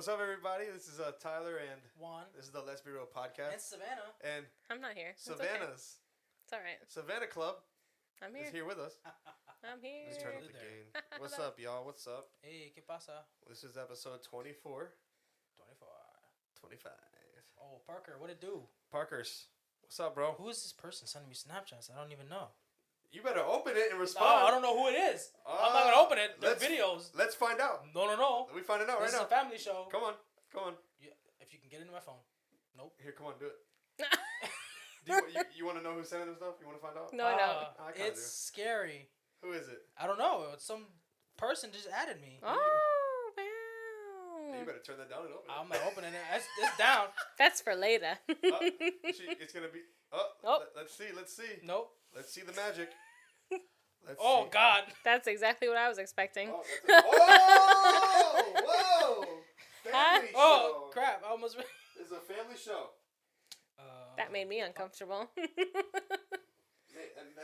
What's up, everybody? This is Tyler and Juan. This is the Let's Be Real podcast. And Savannah. And I'm not here. Savannah's. It's all right. Savannah Club I'm here. is here with us. I'm here. Let's turn up the gain. What's up, y'all? What's up? Hey, ¿qué pasa? This is episode 24. 24. 25. Oh, Parker, what it do? Parkers. What's up, bro? Who is this person sending me Snapchats? I don't even know. You better open it and respond. Oh, I don't know who it is. I'm not going to open it. They're videos. Let's find out. No. We find it out This right now. is a family show. Come on. Yeah, if you can get into my phone. Nope. Here, come on, do it. you want to know who's sending them stuff? You want to find out? No, I don't. I kinda It's scary. Who is it? I don't know. Some person just added me. Oh, wow. You better turn that down and open it. I'm not opening it. It's down. That's for later. It's going to be... Oh. Let's see. Nope. Let's see the magic. Oh, see. God. That's exactly what I was expecting. Oh, whoa! Family show. Oh, crap. I almost... It's a family show. That made me uncomfortable. That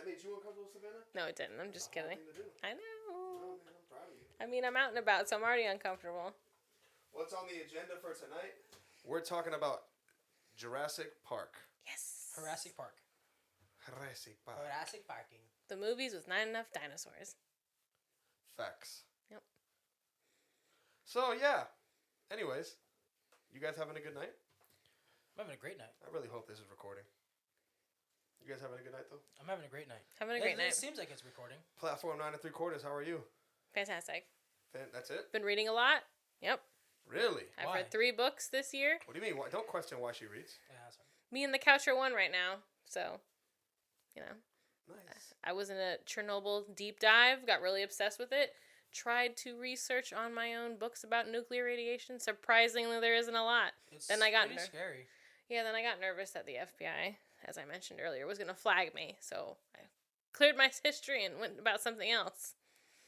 made you uncomfortable, Savannah? No, it didn't. I'm just kidding. I know. Oh, man, I'm proud of you. I mean, I'm out and about, so I'm already uncomfortable. What's on the agenda for tonight? We're talking about Jurassic Park. Yes. Jurassic Park. Jurassic Park. Jurassic Parking. The movies with not enough dinosaurs. Facts. Yep. So, yeah. Anyways, you guys having a good night? I'm having a great night. I really hope this is recording. You guys having a good night, though? I'm having a great night. Having a great night. It seems like it's recording. Platform 9 3/4. How are you? Fantastic. That's it? Been reading a lot. Yep. Really? I've Why? read 3 books this year. What do you mean? Don't question why she reads. Yeah, that's right. Me and the couch are one right now. So, you know. Nice. I was in a Chernobyl deep dive. Got really obsessed with it. Tried to research on my own books about nuclear radiation. Surprisingly, there isn't a lot. Then I got pretty scary. Yeah, then I got nervous that the FBI, as I mentioned earlier, was going to flag me. So I cleared my history and went about something else.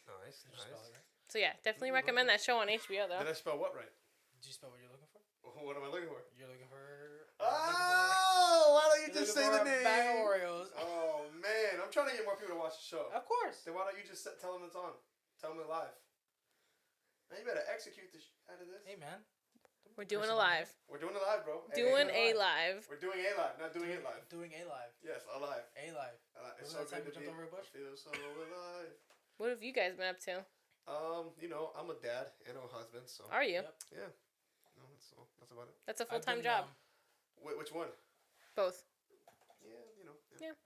Nice. Did you spell it right? So yeah, definitely recommend that show on HBO though. Did I spell what right? Did you spell what you're looking for? What am I looking for? You're looking for... Oh, why don't you just say the name? A bag of Oreos. Oh, man. I'm trying to get more people to watch the show. Of course. Then why don't you just tell them it's on? Tell them it's live. Now you better execute the out of this. Hey, man. We're doing a live. We're doing a live, bro. Doing a live. We're doing a live, not doing it live. Doing a live. Yes, a live. A live. It's Remember so that time good to we jumped over a bush? I feel so alive. What have you guys been up to? I'm a dad and a husband, so. Are you? Yep. Yeah. No, that's about it. That's a I've full-time been, job. Which one? Both. Yeah, Yeah.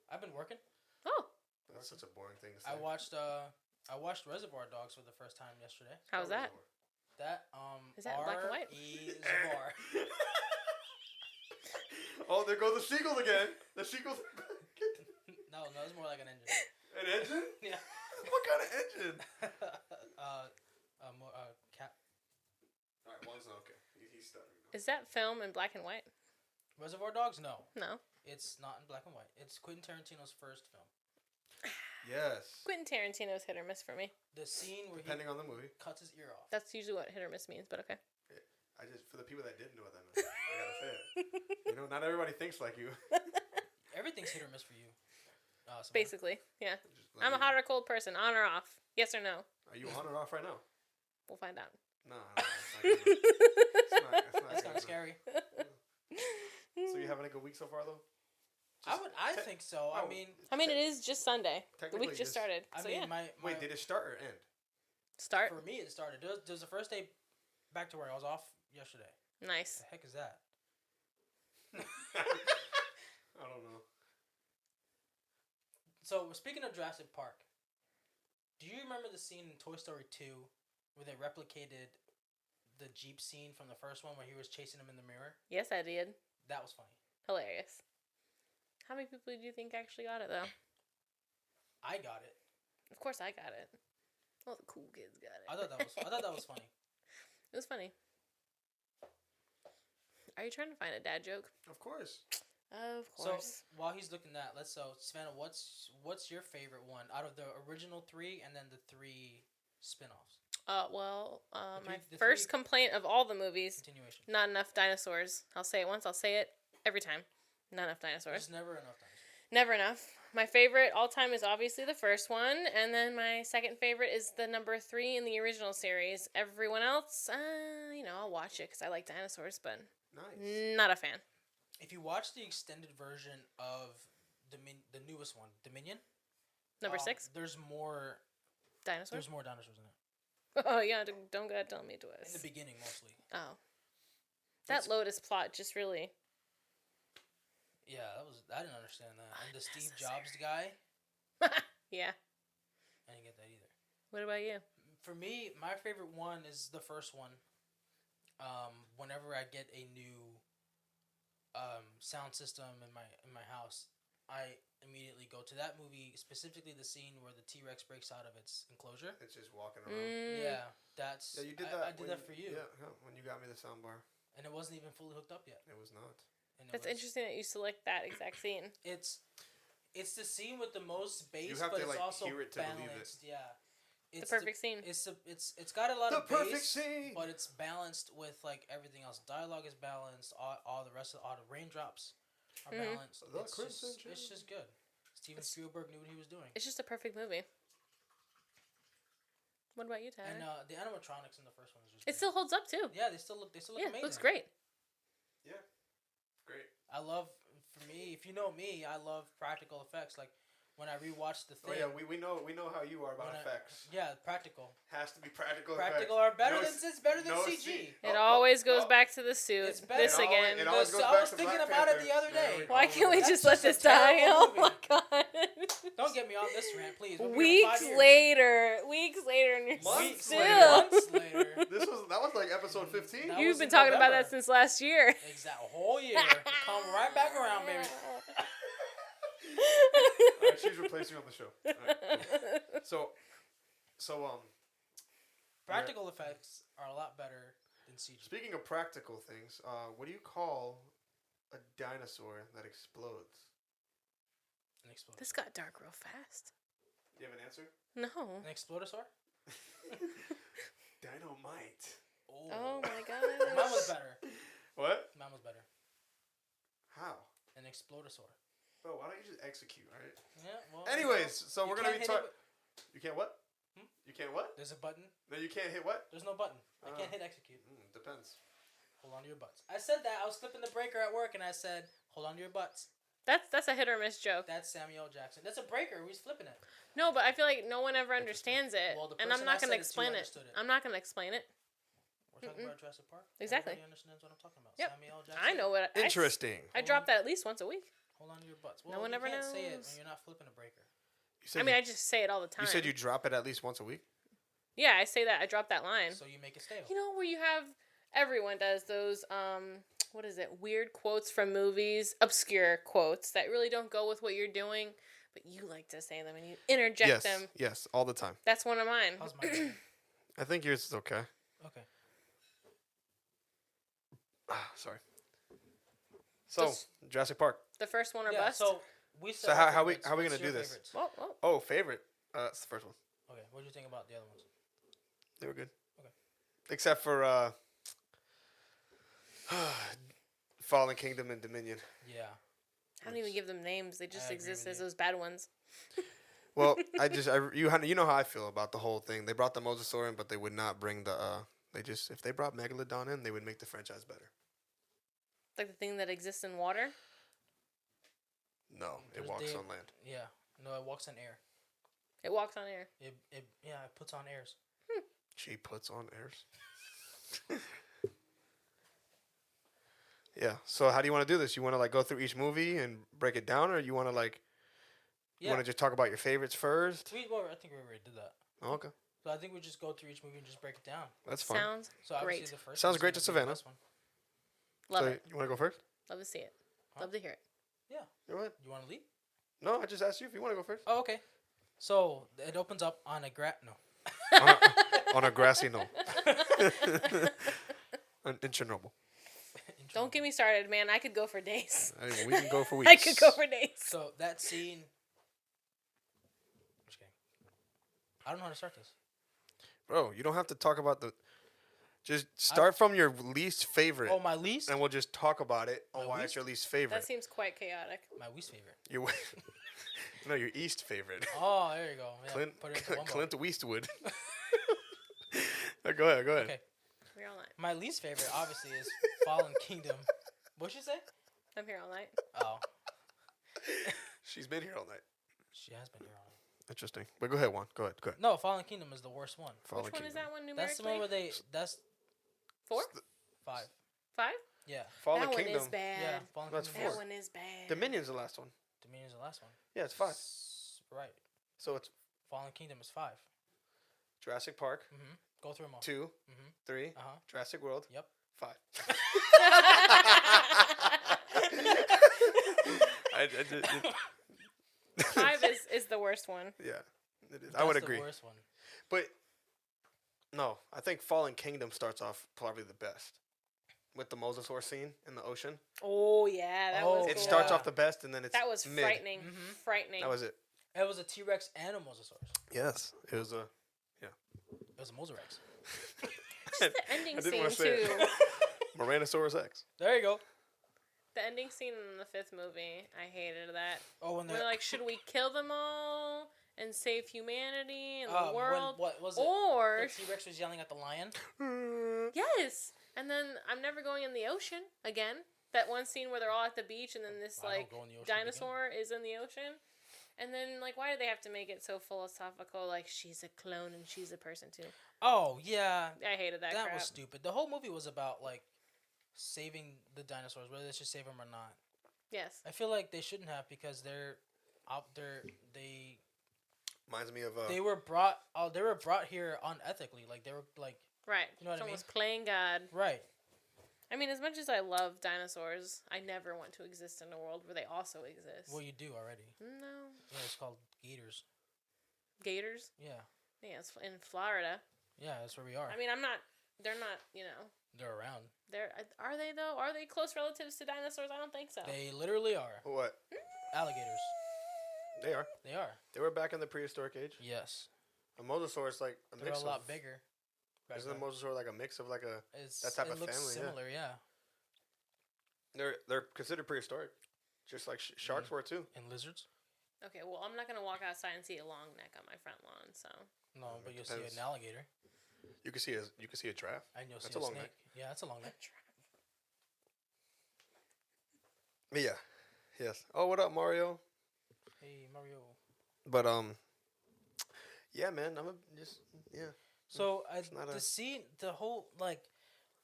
I've been working. Oh. That's such a boring thing to say. I watched Reservoir Dogs for the first time yesterday. How was that? That Is that black and white? Reservoir. Oh, there go the seagulls again. The seagulls. No, it's more like an engine. An engine? Yeah. What kind of engine? Cat. Alright, one's not okay. He's stuttering. Is that film in black and white? Reservoir Dogs? No. No. It's not in black and white. It's Quentin Tarantino's first film. Yes. Quentin Tarantino's hit or miss for me. The scene where Depending on the movie. cuts his ear off. That's usually what hit or miss means, but okay. For the people that didn't know what that meant, I gotta say it. Not everybody thinks like you. Everything's hit or miss for you. Samantha. Basically, yeah. I'm a hot or cold person, on or off. Yes or no? Are you on or off right now? We'll find out. No, it's not. That's kind of scary. So you having a good week so far, though? I think so. Oh. I mean, it is just Sunday. The Technically week just started. So yeah. Wait, did it start or end? Start. For me, it started. There's the first day back to where I was off yesterday. Nice. The heck is that? I don't know. So, speaking of Jurassic Park, do you remember the scene in Toy Story 2 where they replicated the Jeep scene from the first one where he was chasing him in the mirror? Yes, I did. That was funny. Hilarious. How many people do you think actually got it, though? I got it. Of course I got it. All the cool kids got it. I thought that was funny. It was funny. Are you trying to find a dad joke? Of course. Of So course. while he's looking at that, Savannah, what's your favorite one out of the original 3 and then the 3 spin-offs? My first complaint of all the movies, Continuation. not enough dinosaurs. I'll say it once, I'll say it every time. Not enough dinosaurs. There's never enough dinosaurs. Never enough. My favorite all time is obviously the first one, and then my second favorite is the number 3 in the original series. Everyone else, I'll watch it because I like dinosaurs, but not a fan. If you watch the extended version of the newest one, Dominion, Number 6, there's more dinosaurs. There's more dinosaurs in it. Oh yeah, don't go tell me twist. In the beginning, mostly. Oh, that Lotus plot just really. Yeah, I didn't understand that. And the Steve Jobs guy. Yeah. I didn't get that either. What about you? For me, my favorite one is the first one. Whenever I get a new sound system in my house, I immediately go to that movie, specifically the scene where the T-Rex breaks out of its enclosure. It's just walking around. Yeah, that's. Yeah, you did that. I did that for you. Yeah, when you got me the soundbar. And it wasn't even fully hooked up yet. It was not. That's interesting that you select that exact scene. It's the scene with the most bass, you have but to, it's also hear it to balanced. believe it. Yeah, It's the perfect scene. It's got a lot of bass, perfect scene. But it's balanced with everything else. Dialogue is balanced. All the rest of all the raindrops are balanced. It's just good. Steven Spielberg knew what he was doing. It's just a perfect movie. What about you, Tyler? And the animatronics in the first one is just. It still holds up too. Yeah, they still look amazing. It looks great. Yeah, great. I love, for me, if you know me, I love practical effects. Like when I rewatched the thing. Oh yeah, we know how you are about effects. Yeah, practical. Has to be practical. Practical are better than CG. It always goes back to the suit. It's better. This again. It always goes I back was to thinking Black about Panther. it the other day. Why can't we just That's let just this a die? terrible Oh my god. Don't get me on this rant, please. We'll Weeks later, and you're Months still. later. Months later. That was like episode 15. That You've was been in talking about November. that since last year. Exactly, a whole year. Come right back around, baby. Alright, she's replacing you on the show. Alright, cool. So Practical effects are a lot better than CG. Speaking of practical things, what do you call a dinosaur that explodes? An explodosaur. This got dark real fast. Do you have an answer? No. An explodosaur? Dynamite. Oh my god. Mine was better. What? Mine was better. How? An explodosaur. Bro, why don't you just execute, right? Yeah, well. Anyways, so we're going to be talking. talking. You can't what? You can't what? There's a button. No, you can't hit what? There's no button. I can't hit execute. Depends. Hold on to your butts. I said that. I was flipping the breaker at work and I said, hold on to your butts. That's a hit or miss joke. That's Samuel L. Jackson. That's a breaker. He's flipping it. No, but I feel like no one ever understands it. Well, the and I'm person not I going to said it to explain it. understood it. I'm not going to explain it. We're talking about Jurassic Park. Exactly. Everybody understands what I'm talking about. Yep. Samuel L. Jackson. I know what. Interesting. I drop that at least once a week. Hold on to your butts. Well, No one you ever can't say it knows. when you're not flipping a breaker. I just say it all the time. You said you drop it at least once a week? Yeah, I say that. I drop that line. So you make it stale. You know where you have everyone does those what is it? Weird quotes from movies, obscure quotes that really don't go with what you're doing, but you like to say them and you interject them. Yes, all the time. That's one of mine. How's mine? I think yours is okay. Okay. Sorry. So, Jurassic Park. The first one or Yeah, bust. so we said So our how we favorites. gonna What's do your this? favorites? Whoa. Oh, favorite. That's the first one. Okay, what do you think about the other ones? They were good. Okay. Except for Fallen Kingdom and Dominion. Yeah. I don't even give them names. They just I agree exist with as you. those bad ones. Well, you know how I feel about the whole thing. They brought the Mosasaur in, but they would not bring the if they brought Megalodon in, they would make the franchise better. Like the thing that exists in water. No, it walks on land. Yeah. No, it walks on air. It walks on air. It puts on airs. She puts on airs. Yeah. So how do you want to do this? You want to go through each movie and break it down, or you want to you want to just talk about your favorites first? I think we already did that. Oh, okay. So I think we just go through each movie and just break it down. That's fine. Sounds So obviously great. the first Sounds one's great to gonna be the Savanah. best one. Love So it. you want to go first? Love to see it. Huh? Love to hear it. Yeah. Go ahead. You want to lead? No, I just asked you if you want to go first. Oh, okay. So it opens up on a On a grassy knoll. In Chernobyl. Don't get me started, man. I could go for days. We can go for weeks. I could go for days. So that scene. I'm just kidding. I don't know how to start this. Bro, you don't have to talk about the. Just start from your least favorite. Oh, my least. And we'll just talk about it on My why least? it's your least favorite. That seems quite chaotic. My least favorite. Your no, your east favorite. Oh, there you go. Yeah, Clint put it into one Clint book. Eastwood. Go ahead. We're all night. My least favorite, obviously, is Fallen Kingdom. What'd you say? I'm here all night. Oh, She's been here all night. she has been here all night. Interesting. But go ahead, Juan. Go ahead. No, Fallen Kingdom is the worst one. Fallen Which one Kingdom. is that one numerically? That's the one where they. That's 4? 5. 5? Yeah. Fallen that Kingdom. one is bad. Yeah. Fallen That's Kingdom. That 4. one is bad. Dominion's the last one. Dominion's the last one. Yeah, it's 5. Right. So it's Fallen Kingdom is 5. Jurassic Park, Mm-hmm. Go through them all. 2, Mm-hmm. 3, Uh-huh. Jurassic World, Yep. 5. I 5 is the worst one. Yeah, it is. I That's would the agree. worst one. But no, I think Fallen Kingdom starts off probably the best with the Mosasaur scene in the ocean. Oh yeah, that was. It cool. starts Yeah. off the best, and then it's That was mid. frightening. Mhm. Frightening. That was it. It was a T-Rex and a Mosasaurus. Yes, it was a. It was a Mosarex. Just the ending I didn't scene wanna say it. too. Moranosaurus X. There you go. The ending scene in the 5th movie, I hated that. Oh, when We're like, should we kill them all and save humanity and the when, world, what was it? or The T-Rex was yelling at the lion. yes? And then I'm never going in the ocean again. That one scene where they're all at the beach and then this I don't like go in the ocean again. dinosaur is in the ocean. And then, like, why do they have to make it so philosophical? Like, she's a clone and she's a person, too. Oh yeah, I hated that crap. was stupid. The whole movie was about like saving the dinosaurs, whether they should save them or not. Yes. I feel like they shouldn't have because they're out there. They Reminds me of they were brought. They were brought here unethically. Like they were like Right. You know what I Someone's playing God. right. I mean, as much as I love dinosaurs, I never want to exist in a world where they also exist. Well, you do already. No. Yeah, it's called gators. Gators? Yeah, Yeah, it's in Florida. yeah, that's where we are. I mean, they're not, They're around. are they though? Are they close relatives to dinosaurs? I don't think so. They literally are what? alligators. They are. They are. They were back in the prehistoric age. Yes, A mosasaur is like a they're mix a lot of. bigger. back Isn't a then. mosasaur like a mix of like a? It's, that type it of looks family, yeah. similar, yeah. They're considered prehistoric, just like sharks were too. And lizards? Okay, well, I'm not gonna walk outside and see a long neck on my front lawn, so. No, but it you'll see depends. an alligator. You can see a giraffe. And you'll see That's a a long snake. neck. Yeah, that's a long neck. But yeah, yes. Oh, what up, Mario? Hey, Mario. But yeah, man. Yeah. So not the a- scene, the whole like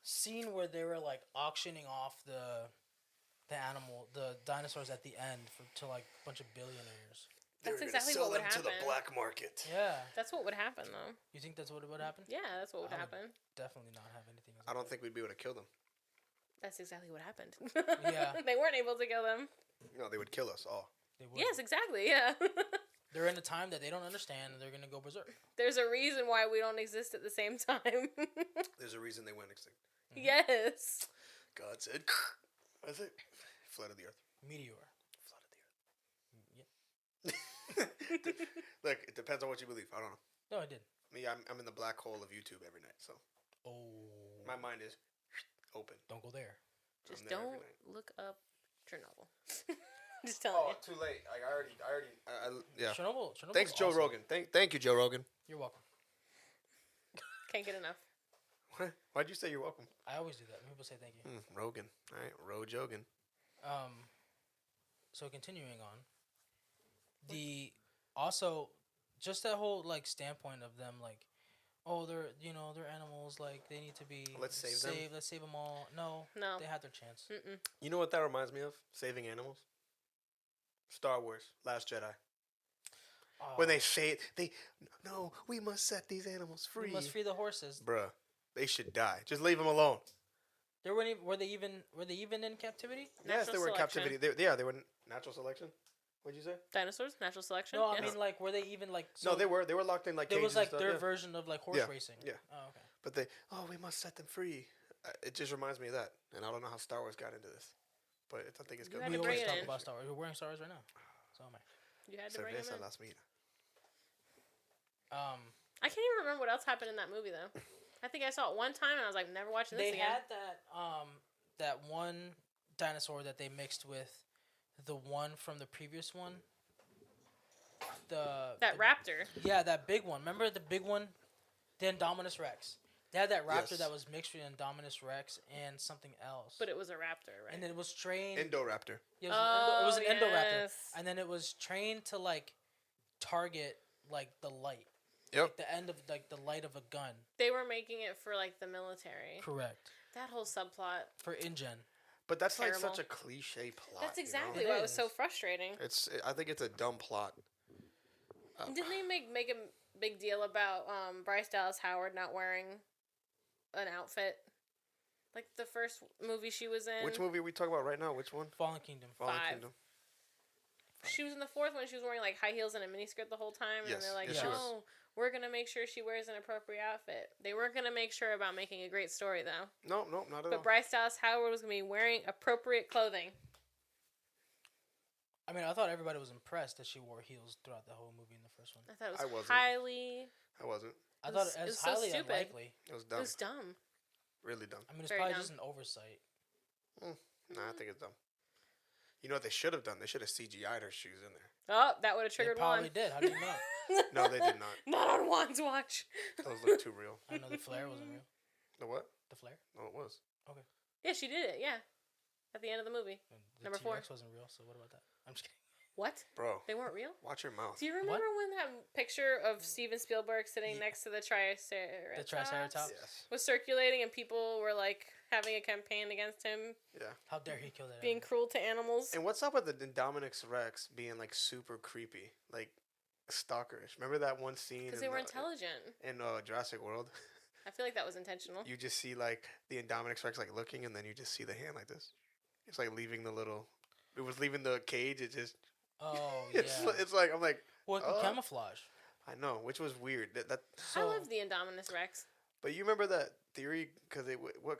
scene where they were like auctioning off the dinosaurs at the end to like a bunch of billionaires. That's exactly what would happen. market. Yeah. That's what would happen, though. You think that's what would happen? Yeah, that's what would I would- happen. Definitely not have anything. I don't think we'd be able to kill them. That's exactly what happened. Yeah. They weren't able to kill them. No, they would kill us all. They would. Yes, exactly, yeah. They're in a time that they don't understand, and they're gonna go berserk. There's a reason why we don't exist at the same time. There's a reason they went extinct. Yes. God said, "That's it." Flooded the earth. Meteor. Flooded the Yeah. earth. Look, it depends on what you believe. I don't know. No, I did. Me, I'm in the black hole of YouTube every night, so Oh. my mind is open. Don't go there. Just I'm there every don't night. look up Chernobyl. Just telling Oh, you. too late. Yeah. Chernobyl. Thanks, Joe awesome. Rogan. Thank you, Joe Rogan. You're welcome. Can't get enough. What? Why'd you say you're welcome? I always do that. When people say thank you. Rogan. All right, Jogan. So continuing on, also just that whole like standpoint of them like, oh they're animals, like they need to be Let's save them. Let's save them all. No, No. they had their chance. Mm-mm. You know what that reminds me of? Saving animals. Star Wars: Last Jedi. When they say it, no, we must set these animals free. We must free the horses. Bruh, they should die. Just leave them alone. Were they even in captivity? Yes, Natural they were in selection. captivity. They were in natural selection. What'd you say? Dinosaurs? Natural selection? No, I Yes. mean like were they even like? No, they were locked in like There cages was like and stuff, their yeah. version of like horse Yeah, racing. yeah. Oh, okay. But we must set them free. It just reminds me of that, and I don't know how Star Wars got into this, but I think it's You good. had We to bring always it talk in. about Star Wars. We're wearing Star Wars right now. So am I. You had to bring him Cerveza in. las minas. I can't even remember what else happened in that movie, though. I think I saw it one time and I was like, never watching this They again. had that one dinosaur that they mixed with the one from the previous one. That raptor. Yeah, that big one. Remember the big one? The Indominus Rex. They had that raptor Yes. that was mixed with Indominus Rex and something else. But it was a raptor, right? And then it was trained. Indoraptor. Yeah, it was an Indoraptor. yes. And then it was trained to like target like the light. Yep. Like the end of like the light of a gun. They were making it for like the military. Correct. That whole subplot. For InGen. But that's like Terrible. such a cliche plot. That's you know? exactly It why it was is. so frustrating. I think it's a dumb plot. Didn't they make a big deal about Bryce Dallas Howard not wearing an outfit? Like the first movie she was in. Which movie are we talking about right now? Which one? Fallen Kingdom. Fallen 5. Kingdom. She was in the fourth one. She was wearing like high heels and a miniskirt the whole time, and Yes, they're like, yes, she was. "No, we're gonna make sure she wears an appropriate outfit." They weren't gonna make sure about making a great story though. No, not at all. But Bryce Dallas Howard was gonna be wearing appropriate clothing. I mean, I thought everybody was impressed that she wore heels throughout the whole movie in the first one. I thought it I was wasn't. highly. I wasn't. I It thought was- it it was was so highly stupid. unlikely. It was It dumb. was dumb. Really dumb. I mean, it's Very probably dumb. just an oversight. Nah, I think it's dumb. You know what they should have done? They should have CGI'd her shoes in there. Oh, that would have They triggered probably one. did. How do you know? No, they did not. Not on Juan's watch. Those look too real. I know the flare wasn't real. The what? The flare? No, it was. Yeah, she did it. Yeah, at the end of the movie. And the Number 4. T-Rex wasn't real, so what about that? I'm just kidding. What? Bro, They weren't real? watch your mouth. Do you remember when that picture of Steven Spielberg sitting Yeah. next to the Triceratops, The Triceratops? Yes. was circulating and people were like having a campaign against him Yeah. How dare he kill that being animal? cruel to animals? And what's up with the Indominus Rex being like super creepy, like stalkerish? Remember that one scene Because they were intelligent. in Jurassic World? I feel like that was intentional. You just see like the Indominus Rex like looking, and then you just see the hand like this. It's like leaving the little. It was leaving the cage. It just. Oh, yeah. It's like I'm like Well, camouflage. I know, which was weird. That I So, love the Indominus Rex. But you remember that theory? Because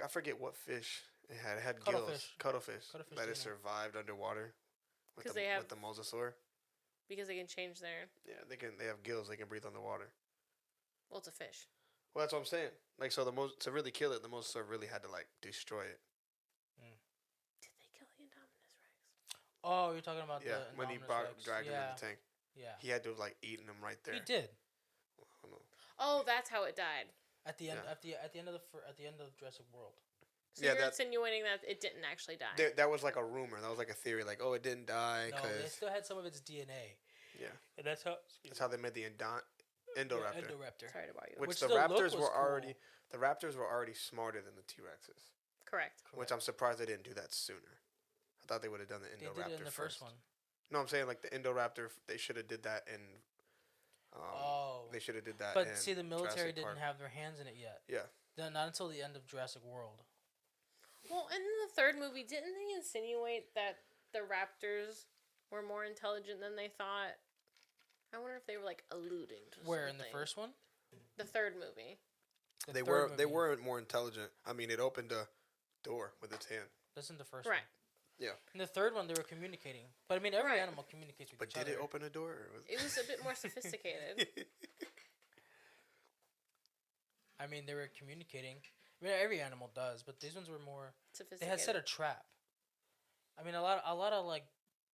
I forget what fish it had. It had gills. Cuttlefish. Cuttlefish. Cuttlefish That it DNA. survived underwater. 'Cause they have- with the mosasaur. Because they can change their. Yeah, they have gills. They can breathe underwater. Well, it's a fish. Well, that's what I'm saying. Like, so to really kill it, the mosasaur really had to like destroy it. Did they kill the Indominus Rex? oh, you're talking about Yeah, the when he Indominus Rex. dragged him yeah. in the tank, Yeah. he had to have like eaten him right there. He did. I don't know. Oh, that's how it died. At the end, Yeah. at the end of Jurassic World. So Yeah, you're that- insinuating that it didn't actually die. That was like a rumor. That was like a theory. Like, oh, it didn't die No, they because still had some of its DNA. yeah, And that's how. that's how they made the Indoraptor. Endoraptor. Sorry to bother you. Which Which the the look Raptors was were already cool. the Raptors were already smarter than the T-Rexes, Correct. which I'm surprised they didn't do that sooner. I thought they would have done the They Indoraptor did it in the first. first one. No, I'm saying like the Indoraptor. They should have did that in. Oh. They should have did that. But in see, the military Jurassic didn't Park. have their hands in it yet. Yeah. Not until the end of Jurassic World. Well, in the third movie, didn't they insinuate that the raptors were more intelligent than they thought? I wonder if they were like alluding to Where in the something. first one? The third movie. The They third were they movie. weren't more intelligent. I mean, it opened a door with its hand. That's in the first Right. one. Yeah. In the third one, they were communicating. But I mean, every Right. animal communicates with But each did other. it open a door? Or was It was a bit more sophisticated. I mean, they were communicating. I mean, every animal does, but these ones were more. They Sophisticated. had set a trap. I mean, a lot of like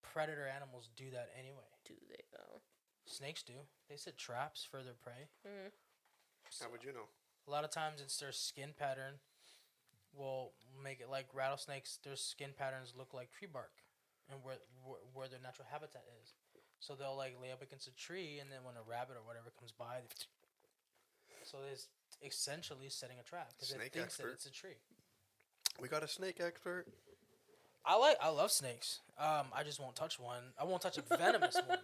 predator animals do that anyway. Do they though? Snakes do. They set traps for their prey. Mm-hmm. How would you know? A lot of times, it's their skin pattern will make it like rattlesnakes. Their skin patterns look like tree bark, and where their natural habitat is. So they'll like lay up against a tree, and then when a rabbit or whatever comes by, so it's essentially setting a trap because it Snake thinks expert. that it's a tree. We got a snake expert. I love snakes. I just won't touch one. I won't touch a venomous one.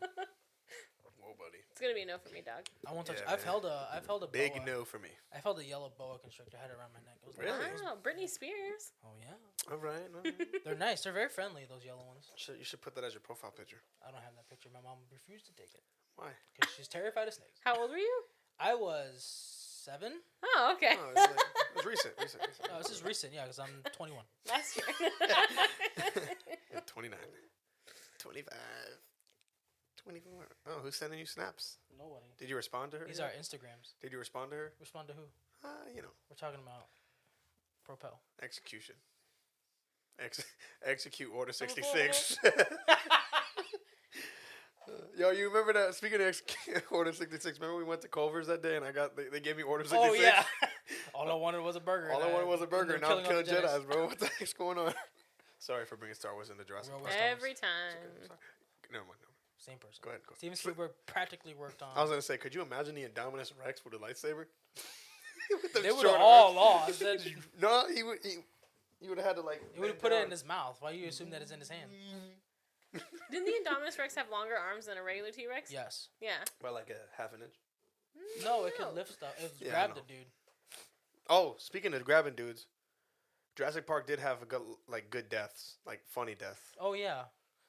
Whoa, buddy. It's gonna be a no for me, dog. I won't touch. Yeah, I've man. held a Big boa. no for me. I've held a yellow boa constrictor. I had it around my neck. It was Really? nice. Wow, Britney Spears. Oh yeah. All right. All right. They're nice. They're very friendly. Those yellow ones. You should put that as your profile picture. I don't have that picture. My mom refused to take it Why? because she's terrified of snakes. How old were you? I was 7. Oh, okay. Oh, it was recent. No, this is recent. Yeah, because I'm 21. Last year. Yeah, 29. 25. 24. Oh, who's sending you snaps? Nobody. Did you respond to her? These are Instagrams. Did you respond to her? Respond to who? You know. We're talking about Propel. Execution. Execute Order 66. Yo, you remember that? Speaking of Order 66, remember we went to Culver's that day and they gave me Order 66? Oh, yeah. All I wanted was a burger. All I wanted was a burger. Now I'm killing Jedis. Jedis, bro. What the heck's going on? Sorry for bringing Star Wars into Jurassic Park. Every time. Okay, never mind. Same person. Go ahead. Steven Spielberg practically worked on. I was going to say, could you imagine the Indominus Rex with a lightsaber? They would have all lost. No, he would have had to like. He would have put it in his mouth. Why do you assume that it's in his hand? Didn't the Indominus Rex have longer arms than a regular T-Rex? Yes. Yeah. By like a half an inch. No, it could lift stuff. It grabbed the dude. Oh, speaking of grabbing dudes, Jurassic Park did have good deaths, like funny deaths. Oh yeah.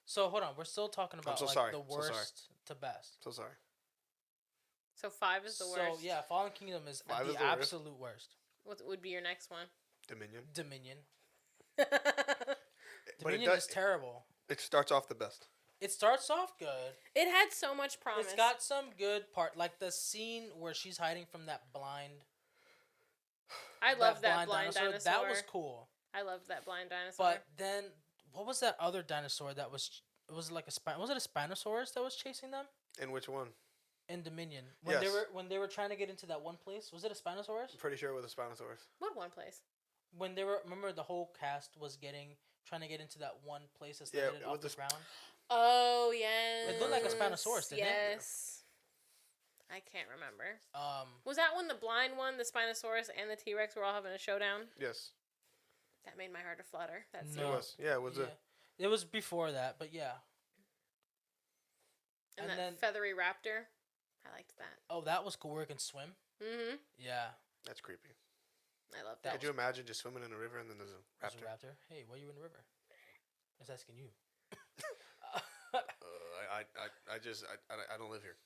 So hold on, we're still talking about the worst to best. So sorry. So 5 is the worst. So yeah, Fallen Kingdom is the absolute worst. What would be your next one? Dominion. Dominion is terrible. It starts off the best. It starts off good. It had so much promise. It's got some good part, like the scene where she's hiding from that blind. I love that blind dinosaur. That was cool. I loved that blind dinosaur. But then, what was that other dinosaur that was? It was like was it a Spinosaurus that was chasing them? In which one? In Dominion. When they were trying to get into that one place, was it a Spinosaurus? I'm pretty sure it was a Spinosaurus. What one place? When remember the whole cast was trying to get into that one place that's off the ground. Oh yes. It looked like a Spinosaurus, didn't it? Yes. I can't remember. Was that one the blind one, the Spinosaurus and the T-Rex were all having a showdown? Yes. That made my heart to flutter. That's It was. Yeah, it was. It was before that, but yeah. And then feathery raptor. I liked that. Oh, that was cool. Where it can swim. Mm-hmm. Yeah. That's creepy. I love that. Could you imagine just swimming in a river and then there's a raptor? There's a raptor. Hey, why are you in the river? I was asking you. I don't live here.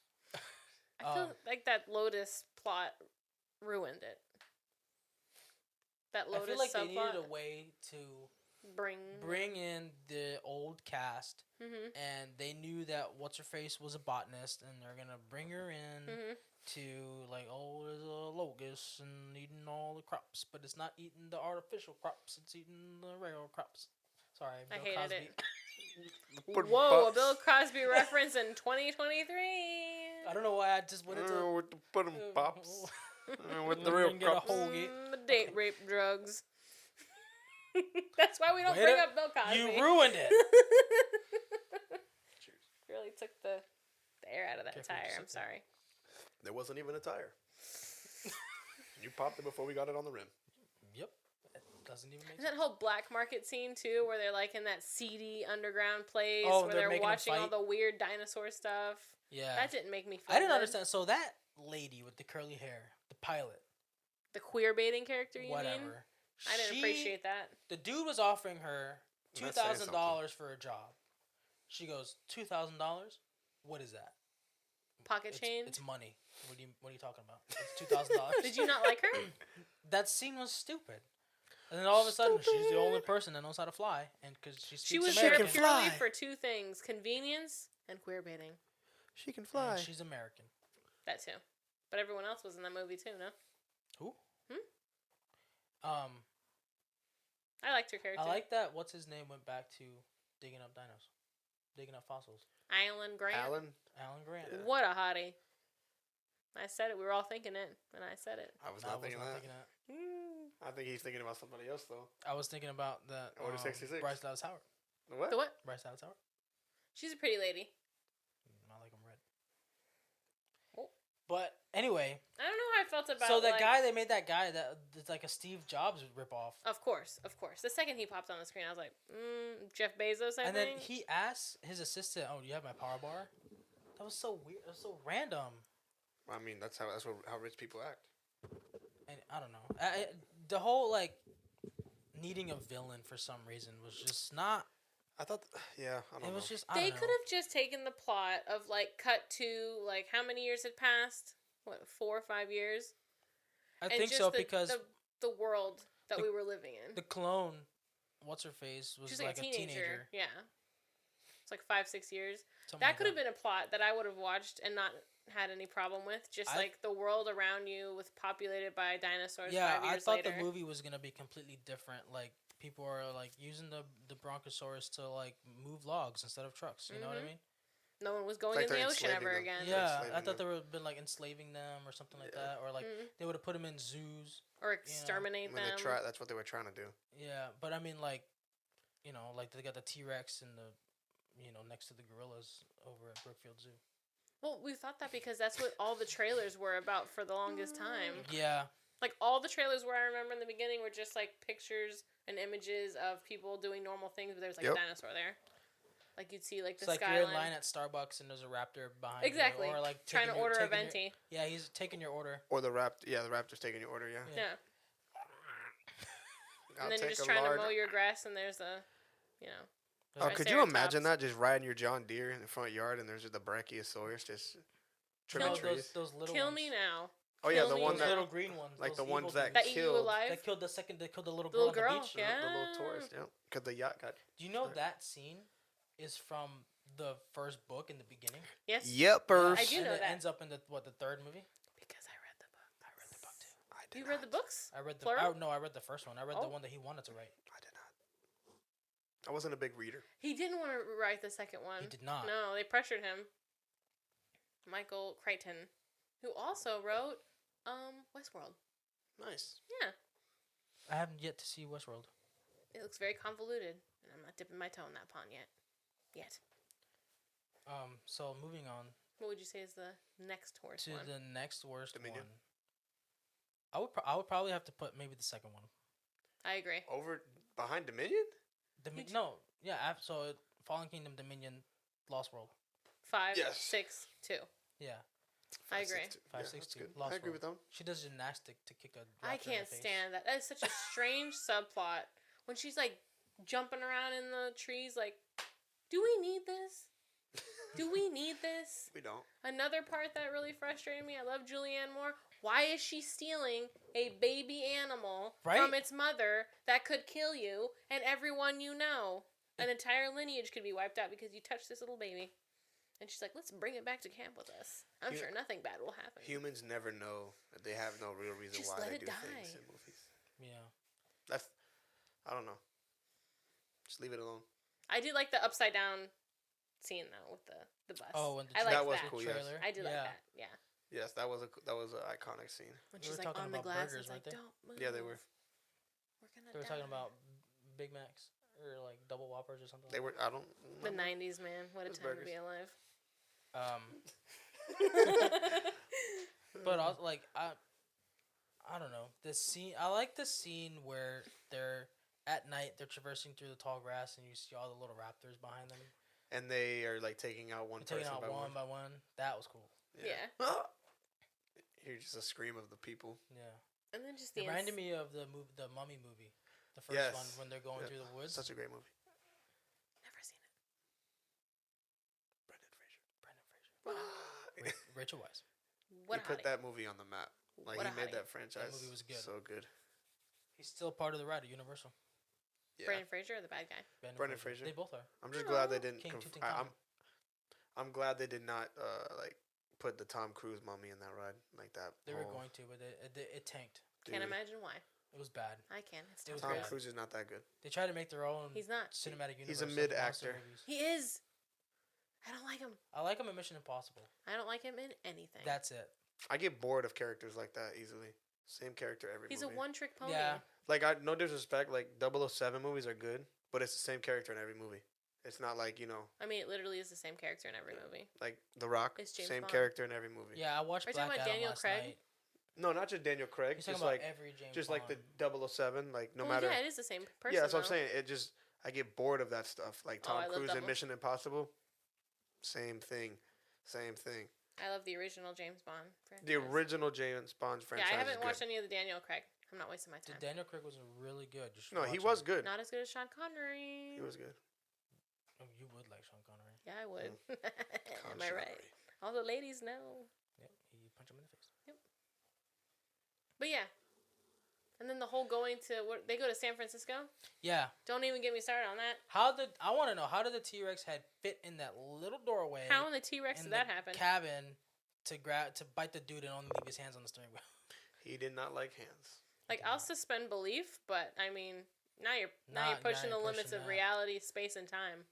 I feel like that Lotus plot ruined it. That Lotus I feel like subplot they needed a way to bring in the old cast, and they knew that what's her face was a botanist, and they're gonna bring her in to there's a locust and eating all the crops, but it's not eating the artificial crops; it's eating the regular crops. Sorry, I Bill hated Cosby. it. Whoa, a Bill Cosby reference in 2023. I don't know why I just went into with the pudding pops. With the real crops. The date rape drugs. That's why we don't bring up Bill Cosby. You ruined it. Really took the air out of that tire. I'm sorry. There wasn't even a tire. You popped it before we got it on the rim. Yep. It doesn't even make sense. That whole black market scene too, where they're like in that seedy underground place where they're they're watching all the weird dinosaur stuff. Yeah. That didn't make me feel I didn't good. understand. So that lady with the curly hair, the pilot. The queer baiting character, you whatever. mean? I didn't appreciate that. The dude was offering her $2,000 for a job. She goes, $2,000? What is that? Pocket change? It's money. What are you talking about? It's $2,000. Did you not like her? That scene was stupid. And then all of a sudden, she's the only person that knows how to fly, and because she was American. there purely for two things: convenience and queer baiting. She can fly. And she's American. That too, but everyone else was in that movie too. No. Who? I liked her character. I like that. What's his name went back to digging up fossils. Alan Grant. Alan Grant. Yeah. What a hottie! I said it. We were all thinking it, and I said it. I was not thinking that. I think he's thinking about somebody else though. I was thinking about that. Order 66. Bryce Dallas Howard. What? The what? Bryce Dallas Howard. She's a pretty lady. I like him red. Oh. But anyway. I don't know how I felt about. So the guy, they made that guy that's like a Steve Jobs ripoff. Of course. The second he popped on the screen, I was like, Jeff Bezos. I think. And then he asked his assistant, "Oh, do you have my power bar?" That was so weird. That was so random. I mean, that's how rich people act. And I don't know. The whole needing a villain for some reason was just not. I thought, I don't know. It was just. They could have just taken the plot of cut to how many years had passed? What, 4 or 5 years? I think so because the world that we were living in. The clone, what's her face, was She's like a teenager. Yeah. It's 5-6 years. That could have been a plot that I would have watched and not had any problem with. Just like the world around you was populated by dinosaurs. Yeah, 5 years I thought later. the movie was gonna be completely different. Like people are like using the Brontosaurus to like move logs instead of trucks. You know what I mean? No one was going in the ocean ever again. Yeah, I thought they would have been like enslaving them or something like that, or like they would have put them in zoos or exterminate them. That's what they were trying to do. Yeah, but I mean, like, like they got the T-Rex and the, next to the gorillas over at Brookfield Zoo. Well, we thought that because that's what all the trailers were about for the longest time. Yeah. Like all the trailers where I remember in the beginning were just like pictures and images of people doing normal things, but there was like a dinosaur there. Like you'd see like the skyline. It's like you're in line at Starbucks and there's a raptor behind you. Exactly. Or like trying to order a venti. Yeah, he's taking your order. Or the raptor's taking your order. Yeah. And then you're just trying to mow your grass and there's a, Oh, could you imagine that? Just riding your John Deere in the front yard and there's just the Brachiosaurus just trimming trees. Those little Kill ones. me now. Oh yeah, the one those little green ones, like the ones that eat you alive. That killed They killed the little girl on the beach. Yeah. The little tourist. Yeah, because the yacht got. Do you know that scene is from the first book in the beginning? Yes. Yepers. I do know it that. ends up in the third movie? Because I read the book. I read the book too. You read the books? I read the Plural? no, I read the first one. I read the one that he wanted to write. I did not. I wasn't a big reader. He didn't want to write the second one. He did not. No, they pressured him. Michael Crichton, who also wrote Westworld. Nice. Yeah. I haven't yet to see Westworld. It looks very convoluted, and I'm not dipping my toe in that pond yet. So moving on. What would you say is the next worst one? To the next worst Dominion. one. I would probably have to put maybe the second one. I agree. Behind Dominion? So Fallen Kingdom, Dominion, Lost World. 5, 6, 2. Yeah. I agree. 5, 6, 2. I agree with them. She does gymnastic to kick a. I can't stand that. That is such a strange subplot. When she's like jumping around in the trees, like, do we need this? Do we need this? We don't. Another part that really frustrated me. I love Julianne Moore. Why is she stealing a baby animal from its mother that could kill you and everyone you know? An entire lineage could be wiped out because you touched this little baby. And she's like, let's bring it back to camp with us. I'm sure nothing bad will happen. Humans never know. They have no real reason why they do things in movies. Yeah. I don't know. Just leave it alone. I do like the upside down scene though with the bus. Oh, and that was cool. Yes. I do like that. Yeah. Yes, that was an iconic scene. When she's like on the glass, it's like, don't move. Yeah, they were. We're gonna. They were talking about Big Macs or like double Whoppers or something. They were. I don't. The '90s, man. What a time to be alive. But also, like I don't know, this scene. I like the scene where they're at night. They're traversing through the tall grass, and you see all the little raptors behind them. And they are like taking out one person by one. That was cool. Yeah. Hear just a scream of the people. Yeah. And then just it reminded me of the Mummy movie, the first one when they're going through the woods. Such a great movie. Never seen it. Brendan Fraser. Rachel Weisz. He put that movie on the map. Like he made that franchise. That movie was good. So good. He's still part of the ride at Universal. Yeah. Brendan Fraser or the bad guy? Brendan Fraser. They both are. I'm just glad they didn't. I'm glad they did not like put the Tom Cruise Mummy in that ride like that. They were going to, but it tanked. Can't imagine why. It was bad. I can. Tom Cruise is not that good. They tried to make their own. He's not cinematic universe. He's a mid actor. He is. I don't like him. I like him in Mission Impossible. I don't like him in anything. That's it. I get bored of characters like that easily. Same character every movie. He's a one-trick pony. Yeah. Like, no disrespect, like 007 movies are good, but it's the same character in every movie. It's not like, I mean, it literally is the same character in every movie. Like The Rock, same character in every movie. Yeah, I watched Black Adam Daniel last Craig? night. No, not just Daniel Craig. He's just like every James just Bond. like the 007, like no matter. Yeah, it is the same person. Yeah, that's what I'm saying. It just I get bored of that stuff. Like Tom Cruise in 007. Mission Impossible, same thing. I love the original James Bond franchise. The original James Bond franchise. Yeah, I haven't watched any of the Daniel Craig. I'm not wasting my time. Daniel Craig was really good. No, he was good. Not as good as Sean Connery. He was good. Oh, you would like Sean Connery. Yeah, I would. Am I right? All the ladies know. Yep, he punched him in the face. Yep. But yeah. And And then the whole going to they go to San Francisco. Yeah. Don't even get me started on that. I want to know how did the T-Rex head fit in that little doorway? How in the T-Rex did that happen? Cabin to bite the dude and only leave his hands on the steering wheel. He did not like hands. Like, I'll suspend belief, but I mean, now you're pushing the limits of reality, space, and time.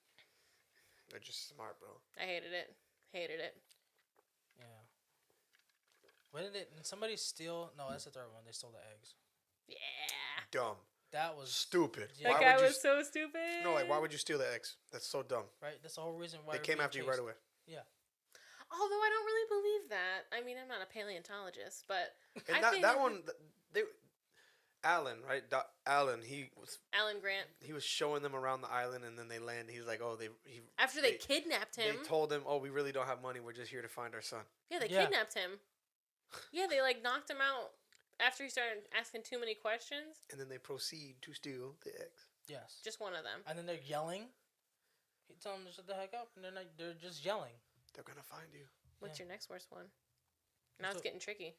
They're just smart, bro. I hated it. Yeah. When did somebody steal? No, that's the third one. They stole the eggs. Yeah. Dumb. That was stupid. Yeah. That guy was so stupid. No, like, why would you steal the eggs? That's so dumb. Right? That's the whole reason why they came after you right away. Yeah. Although I don't really believe that. I mean, I'm not a paleontologist, but And that one, Alan, right? Alan, Alan Grant. He was showing them around the island, and then they land. He's like, "Oh, After they kidnapped him. They told him, "Oh, we really don't have money. We're just here to find our son." Yeah, they kidnapped him. Yeah, they like knocked him out after he started asking too many questions. And then they proceed to steal the eggs. Yes. Just one of them. And then they're yelling. He tell them to shut the heck up, and they're just yelling. They're gonna find you. What's your next worst one? Now it's getting tricky.